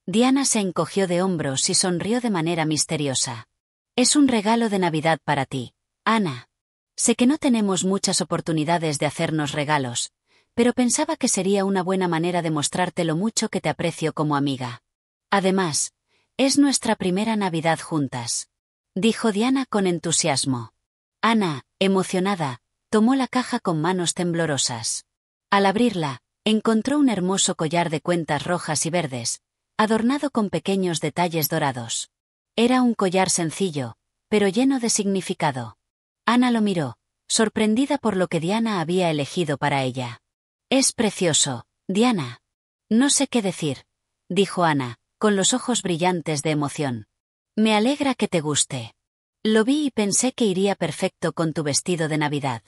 Diana se encogió de hombros y sonrió de manera misteriosa. «Es un regalo de Navidad para ti, Ana. Sé que no tenemos muchas oportunidades de hacernos regalos, pero pensaba que sería una buena manera de mostrarte lo mucho que te aprecio como amiga. Además, es nuestra primera Navidad juntas», dijo Diana con entusiasmo. Ana, emocionada, tomó la caja con manos temblorosas. Al abrirla, encontró un hermoso collar de cuentas rojas y verdes, adornado con pequeños detalles dorados. Era un collar sencillo, pero lleno de significado. Ana lo miró, sorprendida por lo que Diana había elegido para ella. «Es precioso, Diana». «No sé qué decir», dijo Ana, con los ojos brillantes de emoción. «Me alegra que te guste. Lo vi y pensé que iría perfecto con tu vestido de Navidad.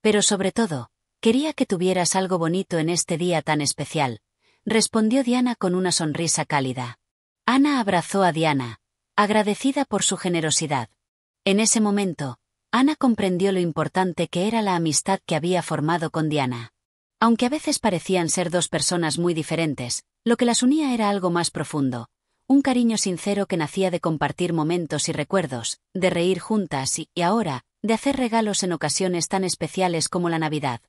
Pero sobre todo, quería que tuvieras algo bonito en este día tan especial», respondió Diana con una sonrisa cálida. Ana abrazó a Diana, agradecida por su generosidad. En ese momento, Ana comprendió lo importante que era la amistad que había formado con Diana. Aunque a veces parecían ser dos personas muy diferentes, lo que las unía era algo más profundo, un cariño sincero que nacía de compartir momentos y recuerdos, de reír juntas y ahora, de hacer regalos en ocasiones tan especiales como la Navidad.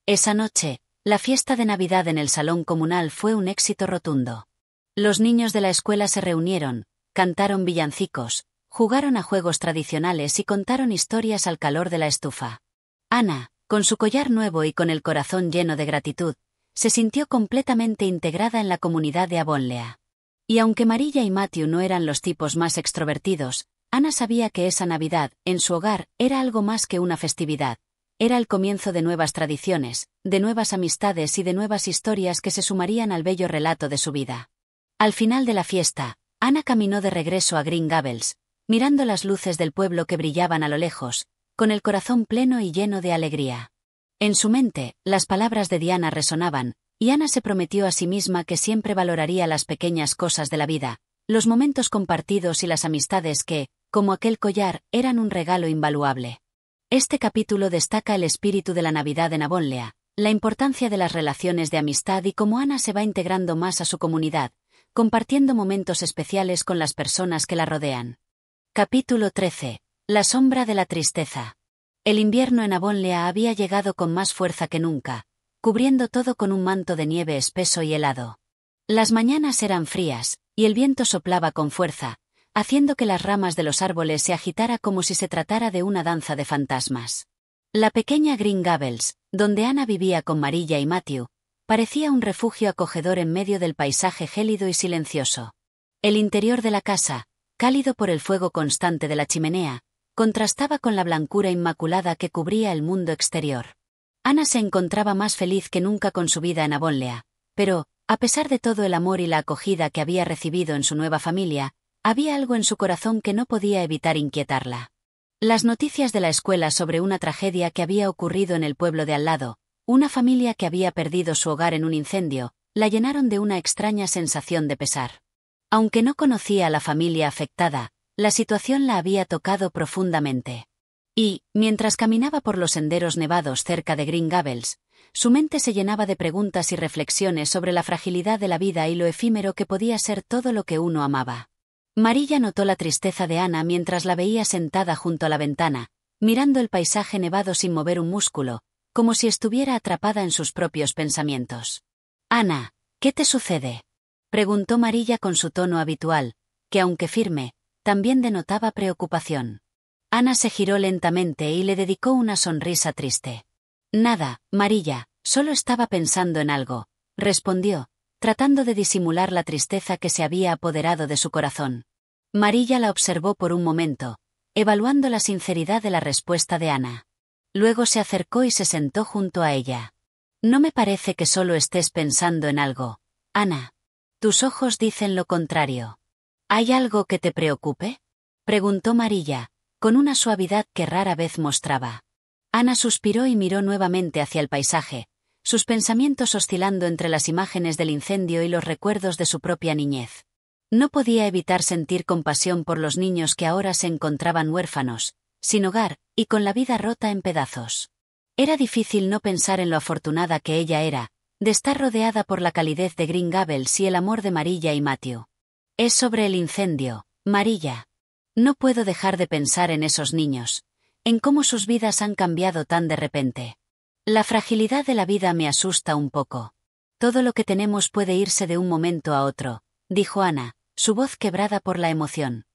Esa noche, la fiesta de Navidad en el salón comunal fue un éxito rotundo. Los niños de la escuela se reunieron, cantaron villancicos, jugaron a juegos tradicionales y contaron historias al calor de la estufa. Ana, con su collar nuevo y con el corazón lleno de gratitud, se sintió completamente integrada en la comunidad de Avonlea. Y aunque Marilla y Matthew no eran los tipos más extrovertidos, Ana sabía que esa Navidad, en su hogar, era algo más que una festividad. Era el comienzo de nuevas tradiciones, de nuevas amistades y de nuevas historias que se sumarían al bello relato de su vida. Al final de la fiesta, Ana caminó de regreso a Green Gables, mirando las luces del pueblo que brillaban a lo lejos, con el corazón pleno y lleno de alegría. En su mente, las palabras de Diana resonaban, y Ana se prometió a sí misma que siempre valoraría las pequeñas cosas de la vida, los momentos compartidos y las amistades que, como aquel collar, eran un regalo invaluable. Este capítulo destaca el espíritu de la Navidad en Avonlea, la importancia de las relaciones de amistad y cómo Ana se va integrando más a su comunidad, compartiendo momentos especiales con las personas que la rodean. Capítulo 13. La sombra de la tristeza. El invierno en Avonlea había llegado con más fuerza que nunca, cubriendo todo con un manto de nieve espeso y helado. Las mañanas eran frías, y el viento soplaba con fuerza, haciendo que las ramas de los árboles se agitara como si se tratara de una danza de fantasmas. La pequeña Green Gables, donde Ana vivía con Marilla y Matthew, parecía un refugio acogedor en medio del paisaje gélido y silencioso. El interior de la casa, cálido por el fuego constante de la chimenea, contrastaba con la blancura inmaculada que cubría el mundo exterior. Ana se encontraba más feliz que nunca con su vida en Avonlea, pero, A pesar de todo el amor y la acogida que había recibido en su nueva familia, había algo en su corazón que no podía evitar inquietarla. Las noticias de la escuela sobre una tragedia que había ocurrido en el pueblo de al lado, una familia que había perdido su hogar en un incendio, la llenaron de una extraña sensación de pesar. Aunque no conocía a la familia afectada, la situación la había tocado profundamente. Y, mientras caminaba por los senderos nevados cerca de Green Gables, su mente se llenaba de preguntas y reflexiones sobre la fragilidad de la vida y lo efímero que podía ser todo lo que uno amaba. Marilla notó la tristeza de Ana mientras la veía sentada junto a la ventana, mirando el paisaje nevado sin mover un músculo, como si estuviera atrapada en sus propios pensamientos. «Ana, ¿qué te sucede?», preguntó Marilla con su tono habitual, que aunque firme, también denotaba preocupación. Ana se giró lentamente y le dedicó una sonrisa triste. «Nada, Marilla, solo estaba pensando en algo», respondió, tratando de disimular la tristeza que se había apoderado de su corazón. Marilla la observó por un momento, evaluando la sinceridad de la respuesta de Ana. Luego se acercó y se sentó junto a ella. «No me parece que solo estés pensando en algo, Ana. Tus ojos dicen lo contrario. ¿Hay algo que te preocupe?», preguntó Marilla, con una suavidad que rara vez mostraba. Ana suspiró y miró nuevamente hacia el paisaje, sus pensamientos oscilando entre las imágenes del incendio y los recuerdos de su propia niñez. No podía evitar sentir compasión por los niños que ahora se encontraban huérfanos, sin hogar, y con la vida rota en pedazos. Era difícil no pensar en lo afortunada que ella era, de estar rodeada por la calidez de Green Gables y el amor de Marilla y Matthew. «Es sobre el incendio, Marilla. No puedo dejar de pensar en esos niños, en cómo sus vidas han cambiado tan de repente. La fragilidad de la vida me asusta un poco. Todo lo que tenemos puede irse de un momento a otro», dijo Ana, su voz quebrada por la emoción.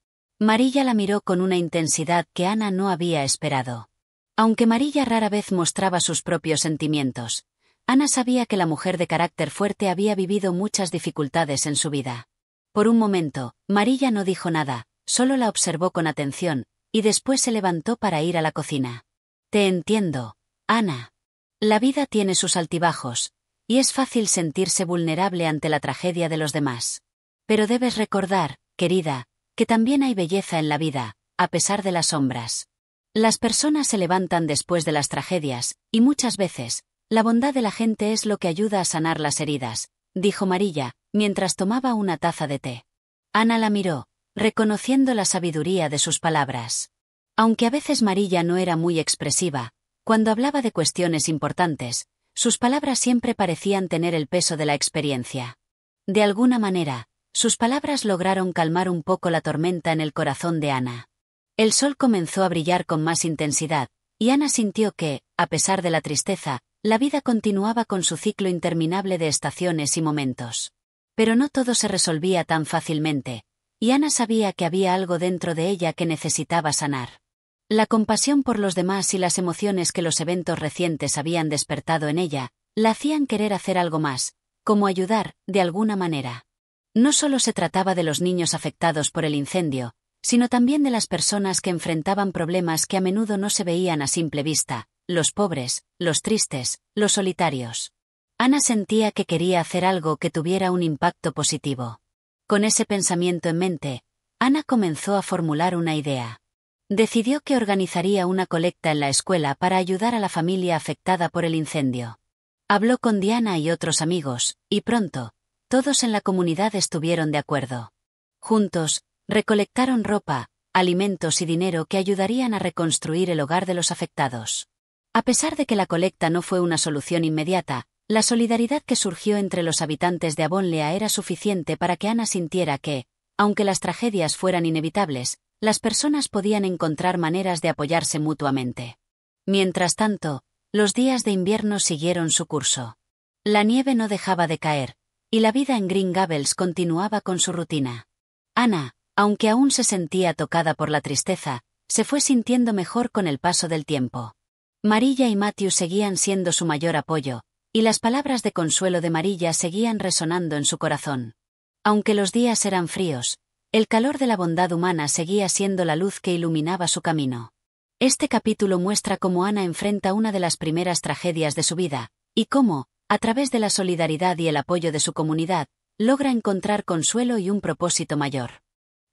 Marilla la miró con una intensidad que Ana no había esperado. Aunque Marilla rara vez mostraba sus propios sentimientos, Ana sabía que la mujer de carácter fuerte había vivido muchas dificultades en su vida. Por un momento, Marilla no dijo nada, solo la observó con atención, y después se levantó para ir a la cocina. «Te entiendo, Ana. La vida tiene sus altibajos, y es fácil sentirse vulnerable ante la tragedia de los demás. Pero debes recordar, querida, que también hay belleza en la vida, a pesar de las sombras. Las personas se levantan después de las tragedias, y muchas veces, la bondad de la gente es lo que ayuda a sanar las heridas», dijo Marilla, mientras tomaba una taza de té. Ana la miró, reconociendo la sabiduría de sus palabras. Aunque a veces Marilla no era muy expresiva, cuando hablaba de cuestiones importantes, sus palabras siempre parecían tener el peso de la experiencia. De alguna manera, sus palabras lograron calmar un poco la tormenta en el corazón de Ana. El sol comenzó a brillar con más intensidad, y Ana sintió que, a pesar de la tristeza, la vida continuaba con su ciclo interminable de estaciones y momentos. Pero no todo se resolvía tan fácilmente, y Ana sabía que había algo dentro de ella que necesitaba sanar. La compasión por los demás y las emociones que los eventos recientes habían despertado en ella, la hacían querer hacer algo más, como ayudar, de alguna manera. No solo se trataba de los niños afectados por el incendio, sino también de las personas que enfrentaban problemas que a menudo no se veían a simple vista, los pobres, los tristes, los solitarios. Ana sentía que quería hacer algo que tuviera un impacto positivo. Con ese pensamiento en mente, Ana comenzó a formular una idea. Decidió que organizaría una colecta en la escuela para ayudar a la familia afectada por el incendio. Habló con Diana y otros amigos, y pronto, todos en la comunidad estuvieron de acuerdo. Juntos, recolectaron ropa, alimentos y dinero que ayudarían a reconstruir el hogar de los afectados. A pesar de que la colecta no fue una solución inmediata, la solidaridad que surgió entre los habitantes de Avonlea era suficiente para que Ana sintiera que, aunque las tragedias fueran inevitables, las personas podían encontrar maneras de apoyarse mutuamente. Mientras tanto, los días de invierno siguieron su curso. La nieve no dejaba de caer, y la vida en Green Gables continuaba con su rutina. Ana, aunque aún se sentía tocada por la tristeza, se fue sintiendo mejor con el paso del tiempo. Marilla y Matthew seguían siendo su mayor apoyo, y las palabras de consuelo de Marilla seguían resonando en su corazón. Aunque los días eran fríos, el calor de la bondad humana seguía siendo la luz que iluminaba su camino. Este capítulo muestra cómo Ana enfrenta una de las primeras tragedias de su vida, y cómo, a través de la solidaridad y el apoyo de su comunidad, logra encontrar consuelo y un propósito mayor.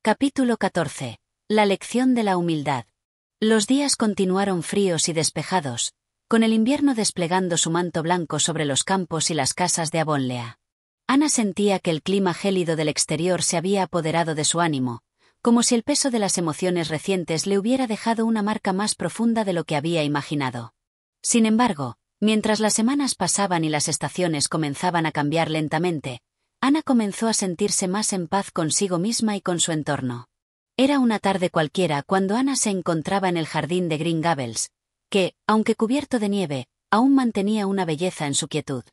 Capítulo 14. La lección de la humildad. Los días continuaron fríos y despejados, con el invierno desplegando su manto blanco sobre los campos y las casas de Avonlea. Ana sentía que el clima gélido del exterior se había apoderado de su ánimo, como si el peso de las emociones recientes le hubiera dejado una marca más profunda de lo que había imaginado. Sin embargo, mientras las semanas pasaban y las estaciones comenzaban a cambiar lentamente, Ana comenzó a sentirse más en paz consigo misma y con su entorno. Era una tarde cualquiera cuando Ana se encontraba en el jardín de Green Gables, que, aunque cubierto de nieve, aún mantenía una belleza en su quietud.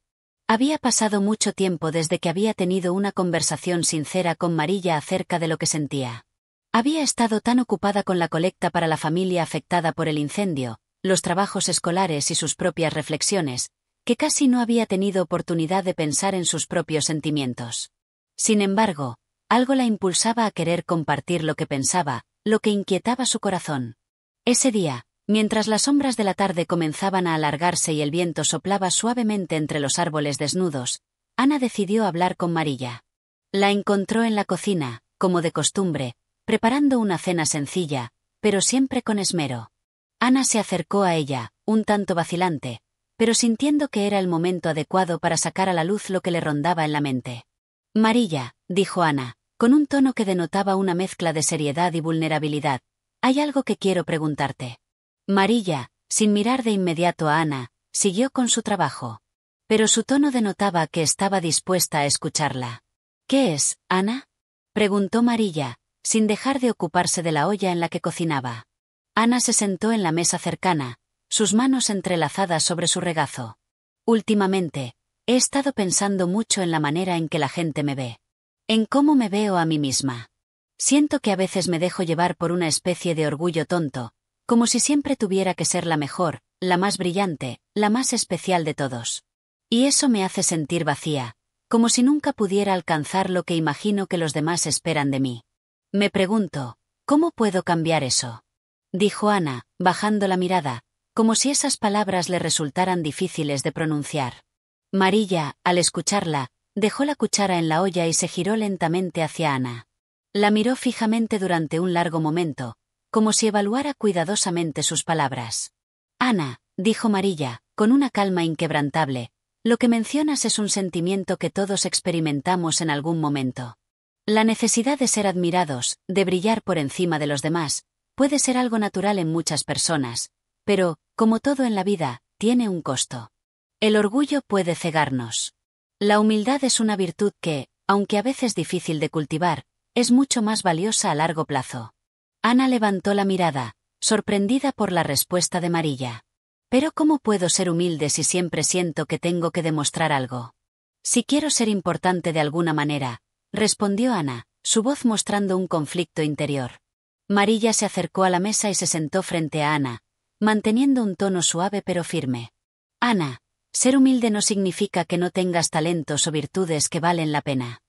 Había pasado mucho tiempo desde que había tenido una conversación sincera con Marilla acerca de lo que sentía. Había estado tan ocupada con la colecta para la familia afectada por el incendio, los trabajos escolares y sus propias reflexiones, que casi no había tenido oportunidad de pensar en sus propios sentimientos. Sin embargo, algo la impulsaba a querer compartir lo que pensaba, lo que inquietaba su corazón. Ese día, mientras las sombras de la tarde comenzaban a alargarse y el viento soplaba suavemente entre los árboles desnudos, Ana decidió hablar con Marilla. La encontró en la cocina, como de costumbre, preparando una cena sencilla, pero siempre con esmero. Ana se acercó a ella, un tanto vacilante, pero sintiendo que era el momento adecuado para sacar a la luz lo que le rondaba en la mente. Marilla, dijo Ana, con un tono que denotaba una mezcla de seriedad y vulnerabilidad, hay algo que quiero preguntarte. Marilla, sin mirar de inmediato a Ana, siguió con su trabajo. Pero su tono denotaba que estaba dispuesta a escucharla. ¿Qué es, Ana? Preguntó Marilla, sin dejar de ocuparse de la olla en la que cocinaba. Ana se sentó en la mesa cercana, sus manos entrelazadas sobre su regazo. Últimamente, he estado pensando mucho en la manera en que la gente me ve. En cómo me veo a mí misma. Siento que a veces me dejo llevar por una especie de orgullo tonto, como si siempre tuviera que ser la mejor, la más brillante, la más especial de todos. Y eso me hace sentir vacía, como si nunca pudiera alcanzar lo que imagino que los demás esperan de mí. Me pregunto, ¿cómo puedo cambiar eso? Dijo Ana, bajando la mirada, como si esas palabras le resultaran difíciles de pronunciar. Marilla, al escucharla, dejó la cuchara en la olla y se giró lentamente hacia Ana. La miró fijamente durante un largo momento, como si evaluara cuidadosamente sus palabras. Ana, dijo Marilla, con una calma inquebrantable, lo que mencionas es un sentimiento que todos experimentamos en algún momento. La necesidad de ser admirados, de brillar por encima de los demás, puede ser algo natural en muchas personas, pero, como todo en la vida, tiene un costo. El orgullo puede cegarnos. La humildad es una virtud que, aunque a veces difícil de cultivar, es mucho más valiosa a largo plazo. Ana levantó la mirada, sorprendida por la respuesta de Marilla. ¿Pero cómo puedo ser humilde si siempre siento que tengo que demostrar algo? Si quiero ser importante de alguna manera, respondió Ana, su voz mostrando un conflicto interior. Marilla se acercó a la mesa y se sentó frente a Ana, manteniendo un tono suave pero firme. Ana, ser humilde no significa que no tengas talentos o virtudes que valen la pena.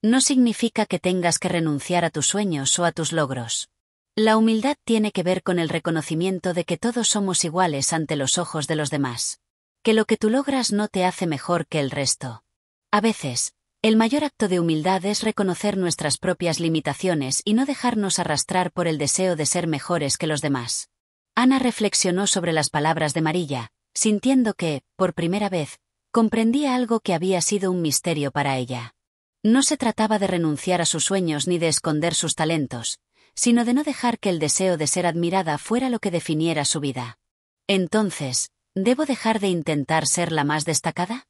No significa que tengas que renunciar a tus sueños o a tus logros. La humildad tiene que ver con el reconocimiento de que todos somos iguales ante los ojos de los demás. Que lo que tú logras no te hace mejor que el resto. A veces, el mayor acto de humildad es reconocer nuestras propias limitaciones y no dejarnos arrastrar por el deseo de ser mejores que los demás. Ana reflexionó sobre las palabras de Marilla, sintiendo que, por primera vez, comprendía algo que había sido un misterio para ella. No se trataba de renunciar a sus sueños ni de esconder sus talentos, sino de no dejar que el deseo de ser admirada fuera lo que definiera su vida. Entonces, ¿debo dejar de intentar ser la más destacada?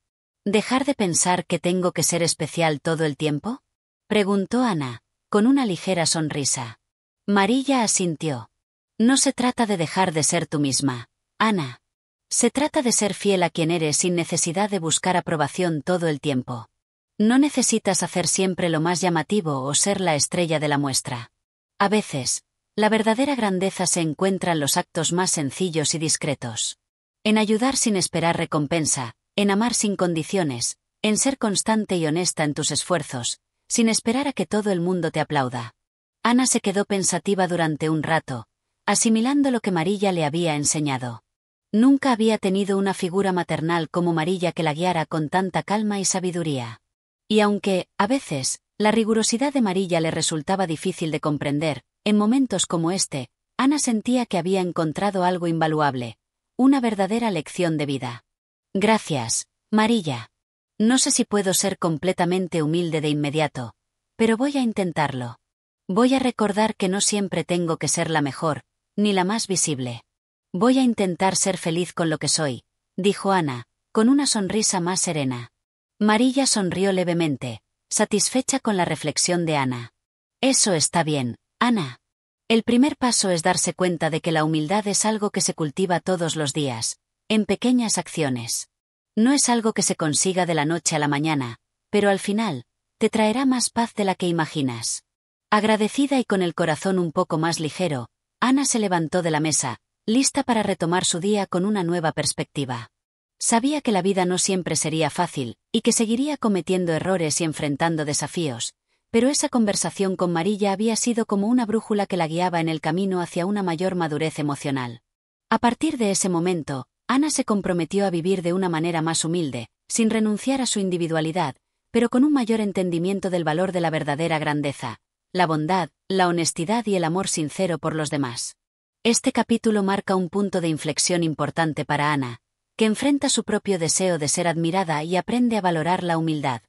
¿Dejar de pensar que tengo que ser especial todo el tiempo? Preguntó Ana, con una ligera sonrisa. Marilla asintió. No se trata de dejar de ser tú misma, Ana. Se trata de ser fiel a quien eres sin necesidad de buscar aprobación todo el tiempo. No necesitas hacer siempre lo más llamativo o ser la estrella de la muestra. A veces, la verdadera grandeza se encuentra en los actos más sencillos y discretos. En ayudar sin esperar recompensa, en amar sin condiciones, en ser constante y honesta en tus esfuerzos, sin esperar a que todo el mundo te aplauda. Ana se quedó pensativa durante un rato, asimilando lo que Marilla le había enseñado. Nunca había tenido una figura maternal como Marilla que la guiara con tanta calma y sabiduría. Y aunque, a veces, la rigurosidad de Marilla le resultaba difícil de comprender, en momentos como este, Ana sentía que había encontrado algo invaluable, una verdadera lección de vida. Gracias, Marilla. No sé si puedo ser completamente humilde de inmediato, pero voy a intentarlo. Voy a recordar que no siempre tengo que ser la mejor, ni la más visible. Voy a intentar ser feliz con lo que soy, dijo Ana, con una sonrisa más serena. Marilla sonrió levemente, satisfecha con la reflexión de Ana. Eso está bien, Ana. El primer paso es darse cuenta de que la humildad es algo que se cultiva todos los días, en pequeñas acciones. No es algo que se consiga de la noche a la mañana, pero al final, te traerá más paz de la que imaginas. Agradecida y con el corazón un poco más ligero, Ana se levantó de la mesa, lista para retomar su día con una nueva perspectiva. Sabía que la vida no siempre sería fácil, y que seguiría cometiendo errores y enfrentando desafíos, pero esa conversación con Marilla había sido como una brújula que la guiaba en el camino hacia una mayor madurez emocional. A partir de ese momento, Ana se comprometió a vivir de una manera más humilde, sin renunciar a su individualidad, pero con un mayor entendimiento del valor de la verdadera grandeza, la bondad, la honestidad y el amor sincero por los demás. Este capítulo marca un punto de inflexión importante para Ana, que enfrenta su propio deseo de ser admirada y aprende a valorar la humildad.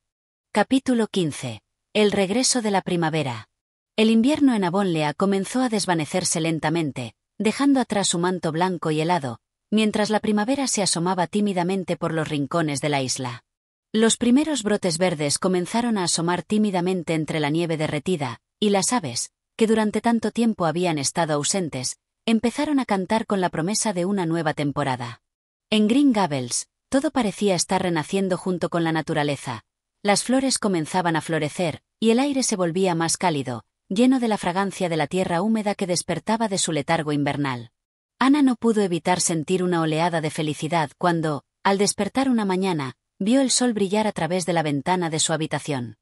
Capítulo 15. El regreso de la primavera. El invierno en Avonlea comenzó a desvanecerse lentamente, dejando atrás su manto blanco y helado, mientras la primavera se asomaba tímidamente por los rincones de la isla. Los primeros brotes verdes comenzaron a asomar tímidamente entre la nieve derretida, y las aves, que durante tanto tiempo habían estado ausentes, empezaron a cantar con la promesa de una nueva temporada. En Green Gables, todo parecía estar renaciendo junto con la naturaleza. Las flores comenzaban a florecer, y el aire se volvía más cálido, lleno de la fragancia de la tierra húmeda que despertaba de su letargo invernal. Ana no pudo evitar sentir una oleada de felicidad cuando, al despertar una mañana, vio el sol brillar a través de la ventana de su habitación.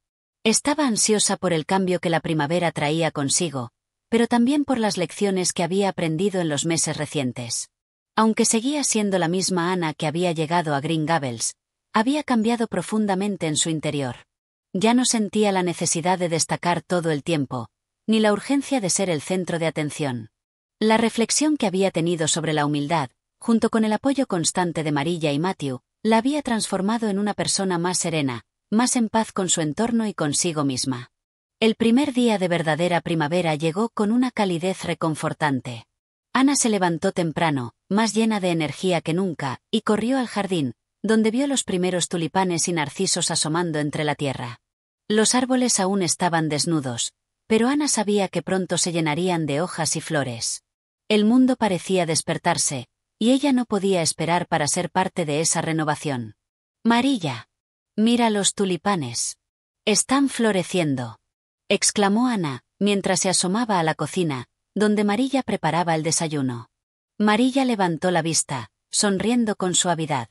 Estaba ansiosa por el cambio que la primavera traía consigo, pero también por las lecciones que había aprendido en los meses recientes. Aunque seguía siendo la misma Ana que había llegado a Green Gables, había cambiado profundamente en su interior. Ya no sentía la necesidad de destacar todo el tiempo, ni la urgencia de ser el centro de atención. La reflexión que había tenido sobre la humildad, junto con el apoyo constante de Marilla y Matthew, la había transformado en una persona más serena, más en paz con su entorno y consigo misma. El primer día de verdadera primavera llegó con una calidez reconfortante. Ana se levantó temprano, más llena de energía que nunca, y corrió al jardín, donde vio los primeros tulipanes y narcisos asomando entre la tierra. Los árboles aún estaban desnudos, pero Ana sabía que pronto se llenarían de hojas y flores. El mundo parecía despertarse, y ella no podía esperar para ser parte de esa renovación. «Marilla, mira los tulipanes. Están floreciendo», exclamó Ana, mientras se asomaba a la cocina, donde Marilla preparaba el desayuno. Marilla levantó la vista, sonriendo con suavidad.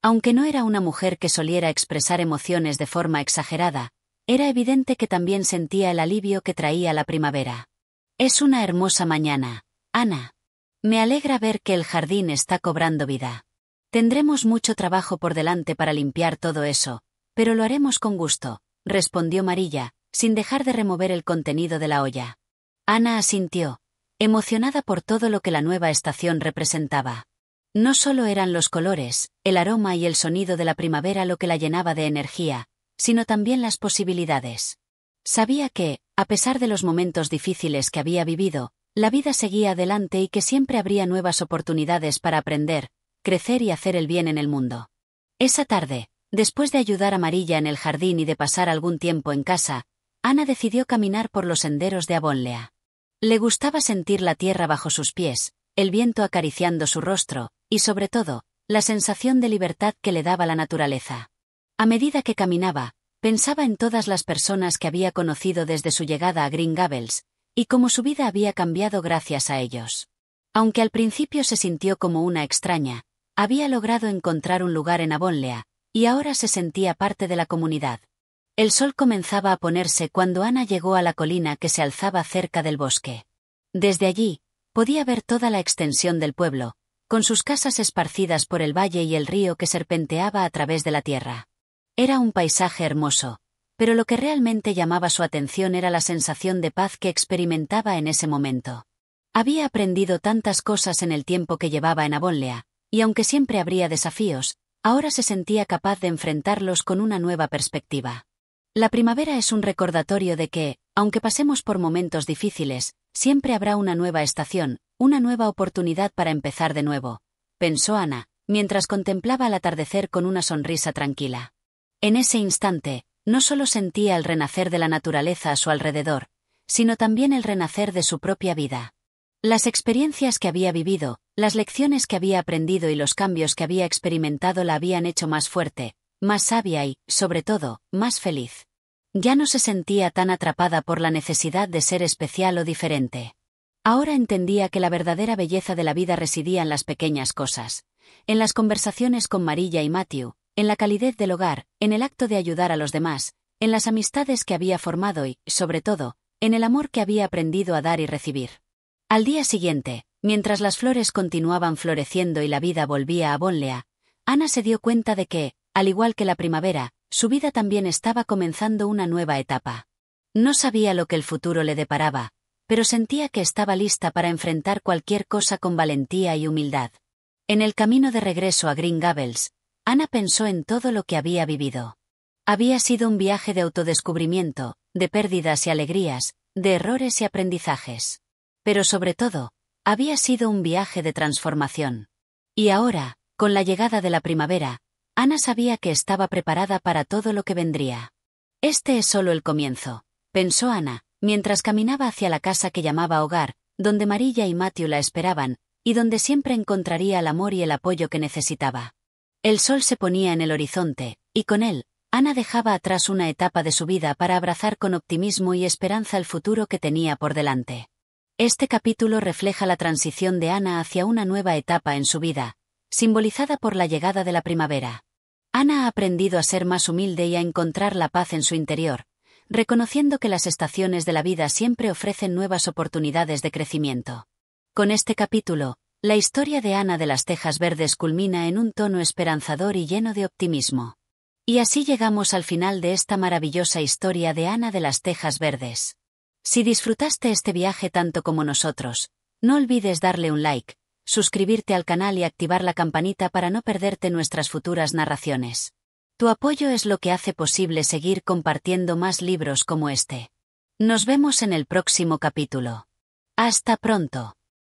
Aunque no era una mujer que soliera expresar emociones de forma exagerada, era evidente que también sentía el alivio que traía la primavera. «Es una hermosa mañana, Ana. Me alegra ver que el jardín está cobrando vida. Tendremos mucho trabajo por delante para limpiar todo eso, pero lo haremos con gusto», respondió Marilla, sin dejar de remover el contenido de la olla. Ana asintió, emocionada por todo lo que la nueva estación representaba. No solo eran los colores, el aroma y el sonido de la primavera lo que la llenaba de energía, sino también las posibilidades. Sabía que, a pesar de los momentos difíciles que había vivido, la vida seguía adelante y que siempre habría nuevas oportunidades para aprender, crecer y hacer el bien en el mundo. Esa tarde, después de ayudar a Marilla en el jardín y de pasar algún tiempo en casa, Ana decidió caminar por los senderos de Avonlea. Le gustaba sentir la tierra bajo sus pies, el viento acariciando su rostro, y sobre todo, la sensación de libertad que le daba la naturaleza. A medida que caminaba, pensaba en todas las personas que había conocido desde su llegada a Green Gables, y cómo su vida había cambiado gracias a ellos. Aunque al principio se sintió como una extraña, había logrado encontrar un lugar en Avonlea, y ahora se sentía parte de la comunidad. El sol comenzaba a ponerse cuando Ana llegó a la colina que se alzaba cerca del bosque. Desde allí, podía ver toda la extensión del pueblo, con sus casas esparcidas por el valle y el río que serpenteaba a través de la tierra. Era un paisaje hermoso, pero lo que realmente llamaba su atención era la sensación de paz que experimentaba en ese momento. Había aprendido tantas cosas en el tiempo que llevaba en Avonlea, y aunque siempre habría desafíos, ahora se sentía capaz de enfrentarlos con una nueva perspectiva. La primavera es un recordatorio de que, aunque pasemos por momentos difíciles, siempre habrá una nueva estación, una nueva oportunidad para empezar de nuevo, pensó Ana, mientras contemplaba el atardecer con una sonrisa tranquila. En ese instante, no solo sentía el renacer de la naturaleza a su alrededor, sino también el renacer de su propia vida. Las experiencias que había vivido, las lecciones que había aprendido y los cambios que había experimentado la habían hecho más fuerte, más sabia y, sobre todo, más feliz. Ya no se sentía tan atrapada por la necesidad de ser especial o diferente. Ahora entendía que la verdadera belleza de la vida residía en las pequeñas cosas, en las conversaciones con Marilla y Matthew, en la calidez del hogar, en el acto de ayudar a los demás, en las amistades que había formado y, sobre todo, en el amor que había aprendido a dar y recibir. Al día siguiente, mientras las flores continuaban floreciendo y la vida volvía a Avonlea, Ana se dio cuenta de que, al igual que la primavera, su vida también estaba comenzando una nueva etapa. No sabía lo que el futuro le deparaba, pero sentía que estaba lista para enfrentar cualquier cosa con valentía y humildad. En el camino de regreso a Green Gables, Ana pensó en todo lo que había vivido. Había sido un viaje de autodescubrimiento, de pérdidas y alegrías, de errores y aprendizajes. Pero sobre todo, había sido un viaje de transformación. Y ahora, con la llegada de la primavera, Ana sabía que estaba preparada para todo lo que vendría. Este es solo el comienzo, pensó Ana, mientras caminaba hacia la casa que llamaba hogar, donde Marilla y Matthew la esperaban, y donde siempre encontraría el amor y el apoyo que necesitaba. El sol se ponía en el horizonte, y con él, Ana dejaba atrás una etapa de su vida para abrazar con optimismo y esperanza el futuro que tenía por delante. Este capítulo refleja la transición de Ana hacia una nueva etapa en su vida, simbolizada por la llegada de la primavera. Ana ha aprendido a ser más humilde y a encontrar la paz en su interior, reconociendo que las estaciones de la vida siempre ofrecen nuevas oportunidades de crecimiento. Con este capítulo, la historia de Ana de las Tejas Verdes culmina en un tono esperanzador y lleno de optimismo. Y así llegamos al final de esta maravillosa historia de Ana de las Tejas Verdes. Si disfrutaste este viaje tanto como nosotros, no olvides darle un like, suscribirte al canal y activar la campanita para no perderte nuestras futuras narraciones. Tu apoyo es lo que hace posible seguir compartiendo más libros como este. Nos vemos en el próximo capítulo. Hasta pronto.